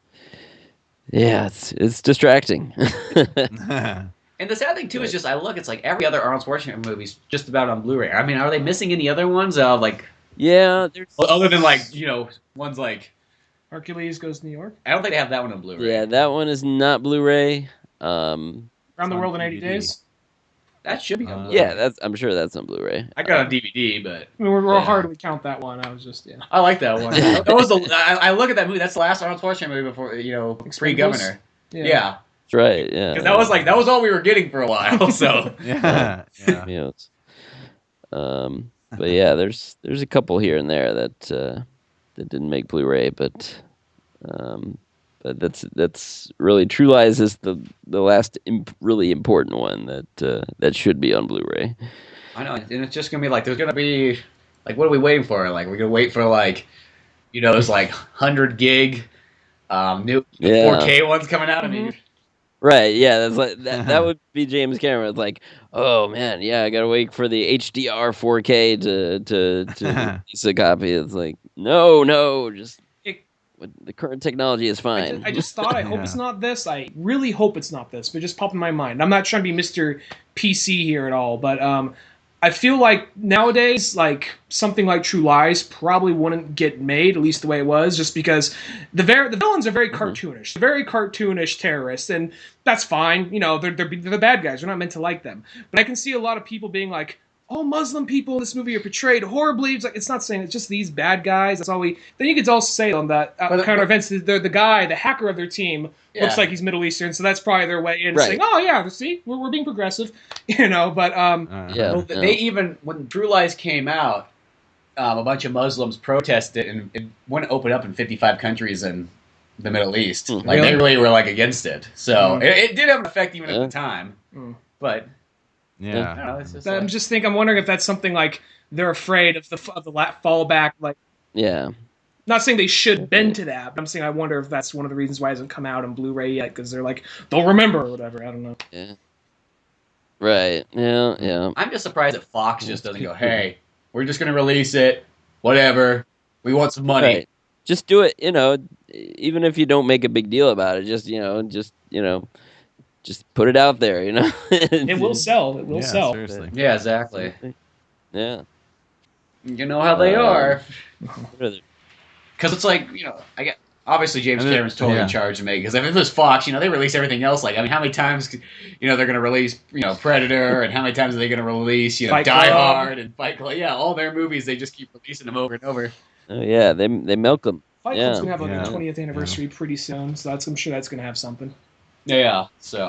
it's distracting. And the sad thing, too, is just, it's like every other Arnold Schwarzenegger movie's just about on Blu-ray. I mean, are they missing any other ones? Yeah, other than ones like Hercules Goes to New York. I don't think they have that one on Blu-ray. Yeah, that one is not Blu-ray. Around the World in 80 Days. That should be on Blu-ray. Yeah, I'm sure that's on Blu-ray. I got it on DVD, but I mean, we're hard to count that one. I was just I like that one. That was I look at that movie. That's the last Arnold Schwarzenegger movie before pre-Governor. Yeah. That's right. Yeah. Because that was all we were getting for a while. So yeah. But yeah, there's a couple here and there that didn't make Blu-ray, but that's really True Lies is the last really important one that should be on Blu-ray. I know, and it's just gonna be like there's gonna be like, what are we waiting for? Like, we're gonna wait for there's 100 gig new 4K ones coming out. I mean. Right, yeah, that's like that would be James Cameron. It's like, oh man, yeah, I gotta wait for the HDR 4K to release a copy. It's like, no, just the current technology is fine. I just thought, I hope it's not this. I really hope it's not this, but it just popped in my mind. I'm not trying to be Mr. PC here at all, but I feel like nowadays, something like True Lies probably wouldn't get made, at least the way it was, just because the villains are very cartoonish. They're very cartoonish terrorists, and that's fine. They're the bad guys. We're not meant to like them. But I can see a lot of people being like, all Muslim people in this movie are portrayed horribly. It's not saying it's just these bad guys. That's all we. Then you could also say on that counter events, the hacker of their team looks like he's Middle Eastern, so that's probably their way in saying, oh yeah, see, we're being progressive, But they even, when True Lies came out, a bunch of Muslims protested and it wouldn't open up in 55 countries in the Middle East. They really were against it. So it did have an effect even at the time, but. Yeah, I don't know, it's just I'm wondering if that's something they're afraid of the fallback. Not saying they should bend to that, but I'm saying I wonder if that's one of the reasons why it hasn't come out on Blu-ray yet, because they're they'll remember or whatever. I don't know. Yeah. Right. Yeah. I'm just surprised that Fox just doesn't go, hey, we're just gonna release it, whatever. We want some money. Right. Just do it. Even if you don't make a big deal about it, just put it out there, It will sell. It will sell. Seriously. Yeah, exactly. Yeah. You know how they are. Because it's obviously James Cameron's totally in charge of making. Because if it was Fox, they release everything else. How many times, they're going to release, Predator, and how many times are they going to release, Die Hard and Fight Club? Yeah, all their movies, they just keep releasing them over and over. Oh yeah, they milk them. Fight Club's going to have a 20th anniversary pretty soon, so I'm sure that's going to have something. Yeah, so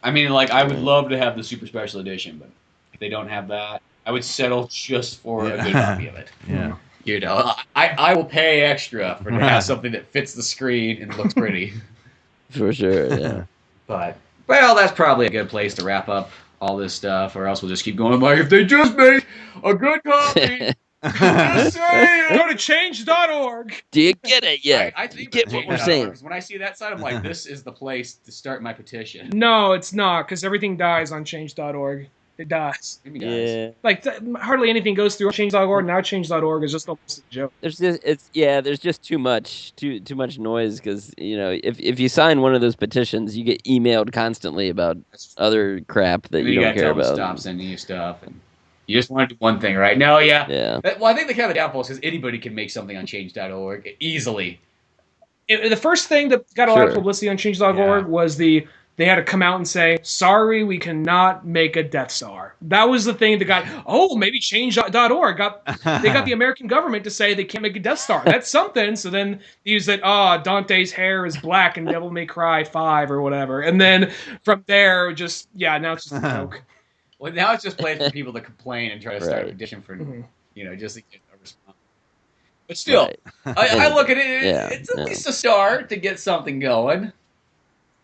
I would love to have the super special edition, but if they don't have that, I would settle just for a good copy of it. Yeah. You know, I will pay extra to have something that fits the screen and looks pretty. For sure, yeah. But, well, that's probably a good place to wrap up all this stuff, or else we'll just keep going like, if they just made a good copy, just say it. Go to change.org. Do you get it yet? I think get that's what we're saying. When I see that site, I'm like, this is the place to start my petition. No, it's not, because everything dies on change.org. It dies. Yeah. Like hardly anything goes through change.org. Now change.org is just almost a joke. There's just too much noise because if you sign one of those petitions, you get emailed constantly about other crap that you don't care about. Stop sending you stuff, and you just want to do one thing, right? No, yeah. Yeah. Well, I think the kind of downfall is because anybody can make something on change.org easily. The first thing that got a lot of publicity on change.org was they had to come out and say, sorry, we cannot make a Death Star. That was the thing that got, maybe change.org they got the American government to say they can't make a Death Star. That's something. So then they use that, Dante's hair is black in Devil May Cry 5 or whatever. And then from there, now it's just a joke. Well, now it's just plays for people to complain and try to start a petition for, just to get a response. But still, I look at it, it's at least a start to get something going.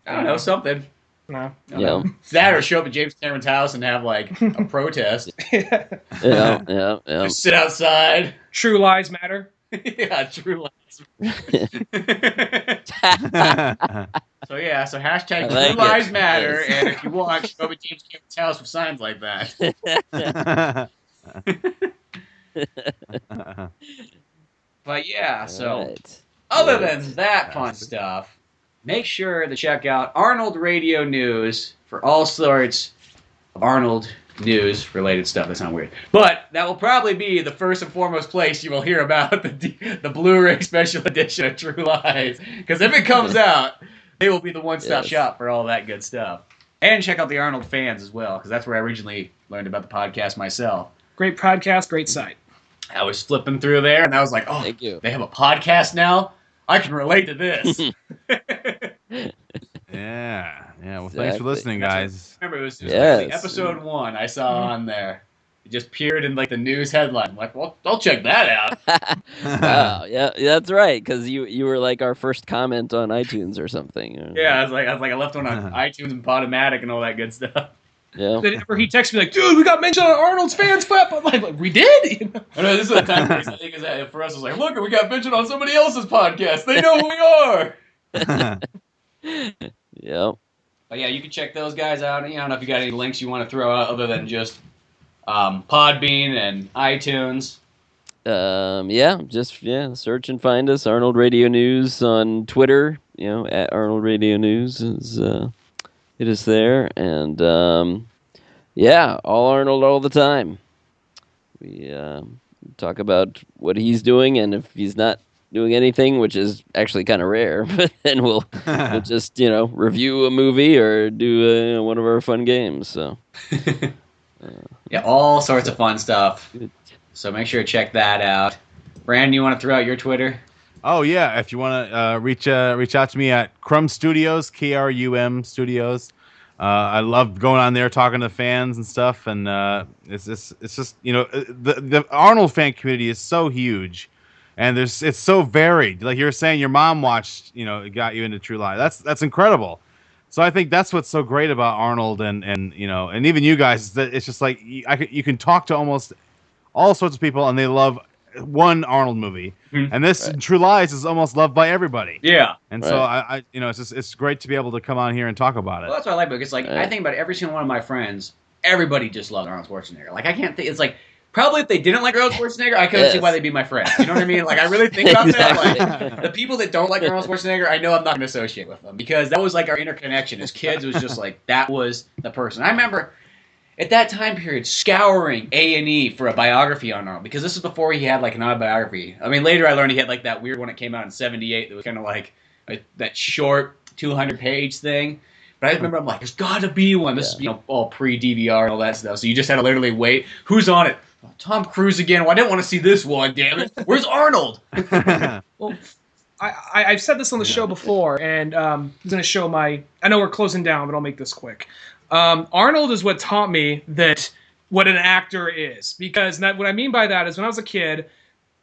I don't know, something. No. That or show up at James Cameron's house and have, like, a protest. Yeah. Just sit outside. True lies matter. Yeah, true lies. So hashtag true lies matter, and if you want, show up at James Cameron's house with signs like that. But yeah, other than that fun stuff, make sure to check out Arnold Radio News for all sorts of Arnold news-related stuff. That sounds weird. But that will probably be the first and foremost place you will hear about the Blu Ray Special Edition of True Lies. Because if it comes out, they will be the one-stop shop for all that good stuff. And check out the Arnold Fans as well, because that's where I originally learned about the podcast myself. Great podcast, great site. I was flipping through there, and I was like, thank you. They have a podcast now? I can relate to this. Yeah. Well, thanks for listening, guys. Remember, it was episode 1 I saw on there. It just appeared in like the news headline. I'm like, well, I'll check that out. Wow, yeah, that's right. Because you were like our first comment on iTunes or something. Yeah, I was like, I left one on iTunes and Podomatic and all that good stuff. Yeah. Whenever he texted me like, dude, we got mentioned on Arnold's Fans Club. I'm like, we did? I know, this is the time for us. It was like, look, we got mentioned on somebody else's podcast. They know who we are. Yep. But yeah, you can check those guys out. I don't know if you got any links you want to throw out other than just Podbean and iTunes. Search and find us. Arnold Radio News on Twitter. At Arnold Radio News is it is there, and all Arnold all the time. We talk about what he's doing, and if he's not doing anything, which is actually kind of rare, but then we'll just review a movie or do one of our fun games. So all sorts of fun stuff. So make sure to check that out. Branden, you want to throw out your Twitter? Oh yeah, if you want to reach out to me at Krum Studios, KRUM Studios. I love going on there talking to fans and stuff, and it's just the Arnold fan community is so huge. And it's so varied. Like you were saying, your mom watched, got you into True Lies. That's incredible. So I think that's what's so great about Arnold and even you guys. That it's just like you can talk to almost all sorts of people, and they love one Arnold movie. Mm-hmm. And this True Lies is almost loved by everybody. Yeah. And so I it's great to be able to come on here and talk about it. Well, that's what I like about it. It's like I think about every single one of my friends. Everybody just loves Arnold Schwarzenegger. Like I can't think. It's like. Probably if they didn't like Arnold Schwarzenegger, I couldn't see why they'd be my friends. You know what I mean? Like, I really think about that. Like, the people that don't like Arnold Schwarzenegger, I know I'm not going to associate with them. Because that was like our interconnection as kids. It was just like, that was the person. I remember at that time period scouring A&E for a biography on Arnold. Because this is before he had like an autobiography. I mean, later I learned he had like that weird one that came out in 78 that was kind of like that short 200-page thing. But I remember I'm like, there's got to be one. This is, all pre-DVR and all that stuff. So you just had to literally wait. Who's on it? Tom Cruise again. Well, I didn't want to see this one, damn it. Where's Arnold? Well, I've said this on the show before, and I'm going to show I know we're closing down, but I'll make this quick. Arnold is what taught me what an actor is. Because what I mean by that is when I was a kid,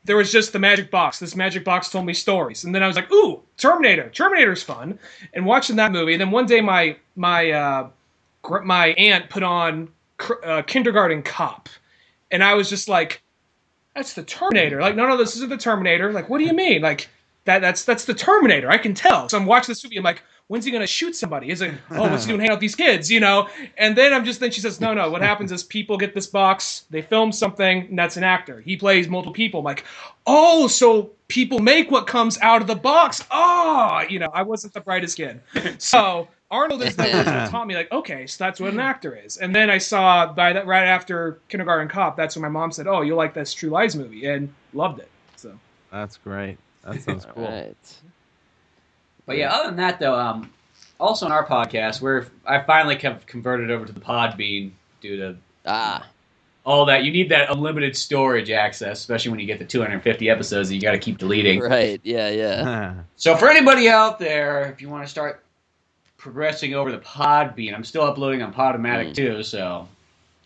there was just the magic box. This magic box told me stories. And then I was like, ooh, Terminator. Terminator's fun. And watching that movie. And then one day my aunt put on Kindergarten Cop. And I was just like, that's the Terminator. Like, no, this isn't the Terminator. Like, what do you mean? Like, that's the Terminator. I can tell. So I'm watching this movie. I'm like, when's he going to shoot somebody? He's like, oh, what's he doing hanging out with these kids, you know? And then then she says, no, what happens is people get this box, they film something, and that's an actor. He plays multiple people. I'm like, oh, so people make what comes out of the box. Oh, you know, I wasn't the brightest kid. So Arnold is that person who taught me, like, okay, so that's what an actor is. And then I saw, right after Kindergarten Cop, that's when my mom said, oh, you'll like this True Lies movie, and loved it. So That's great. That sounds cool. Right. But yeah, other than that though, also on our podcast, I finally converted over to the Podbean due to all that. You need that unlimited storage access, especially when you get the 250 episodes that you got to keep deleting. Right. Yeah. So for anybody out there, if you want to start progressing over the Podbean, I'm still uploading on Podomatic too, so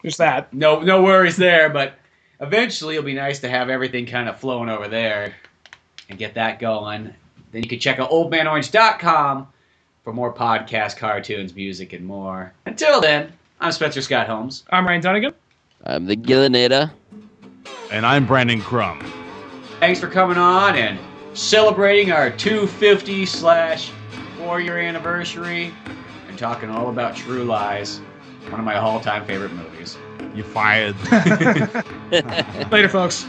there's that. No worries there. But eventually, it'll be nice to have everything kind of flowing over there and get that going. Then you can check out oldmanorange.com for more podcasts, cartoons, music, and more. Until then, I'm Spencer Scott Holmes. I'm Ryan Dunnigan. I'm the Gillian. And I'm Branden Krum. Thanks for coming on and celebrating our 250/4-year anniversary and talking all about True Lies, one of my all-time favorite movies. You fired. Later, folks.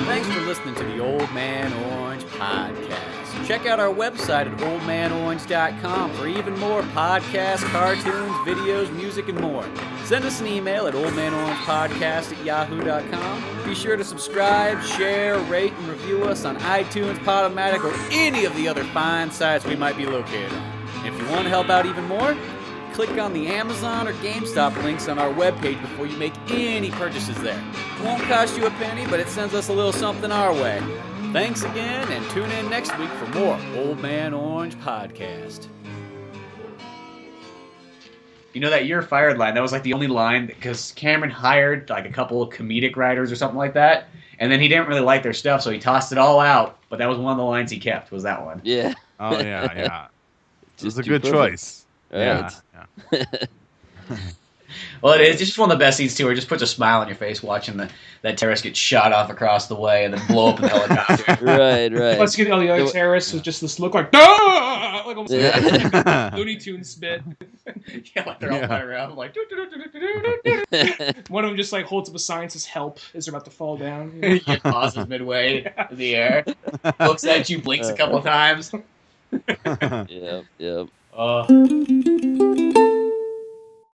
Thanks for listening to the Old Man Orange podcast. Check out our website at oldmanorange.com for even more podcasts, cartoons, videos, music, and more. Send us an email at oldmanorangepodcast@yahoo.com. Be sure to subscribe, share, rate, and review us on iTunes, Podomatic, or any of the other fine sites we might be located on. If you want to help out even more, click on the Amazon or GameStop links on our webpage before you make any purchases there. It won't cost you a penny, but it sends us a little something our way. Thanks again, and tune in next week for more Old Man Orange Podcast. You know that "you're fired" line? That was like the only line because Cameron hired like a couple of comedic writers or something like that, and then he didn't really like their stuff, so he tossed it all out. But that was one of the lines he kept. Was that one? Yeah. Oh yeah. It was a too good perfect. choice. Right. Yeah. Well, it's just one of the best scenes too, where it just puts a smile on your face watching that terrorist get shot off across the way and then blow up in the helicopter. Right. Let's get all the other terrorists with just this look like, ah! Like almost like Looney Tunes spit. Yeah, like they're all flying around, like. One of them just like holds up a sign, says "Help" as they're about to fall down. He pauses midway in the air, looks at you, blinks a couple times. Yep.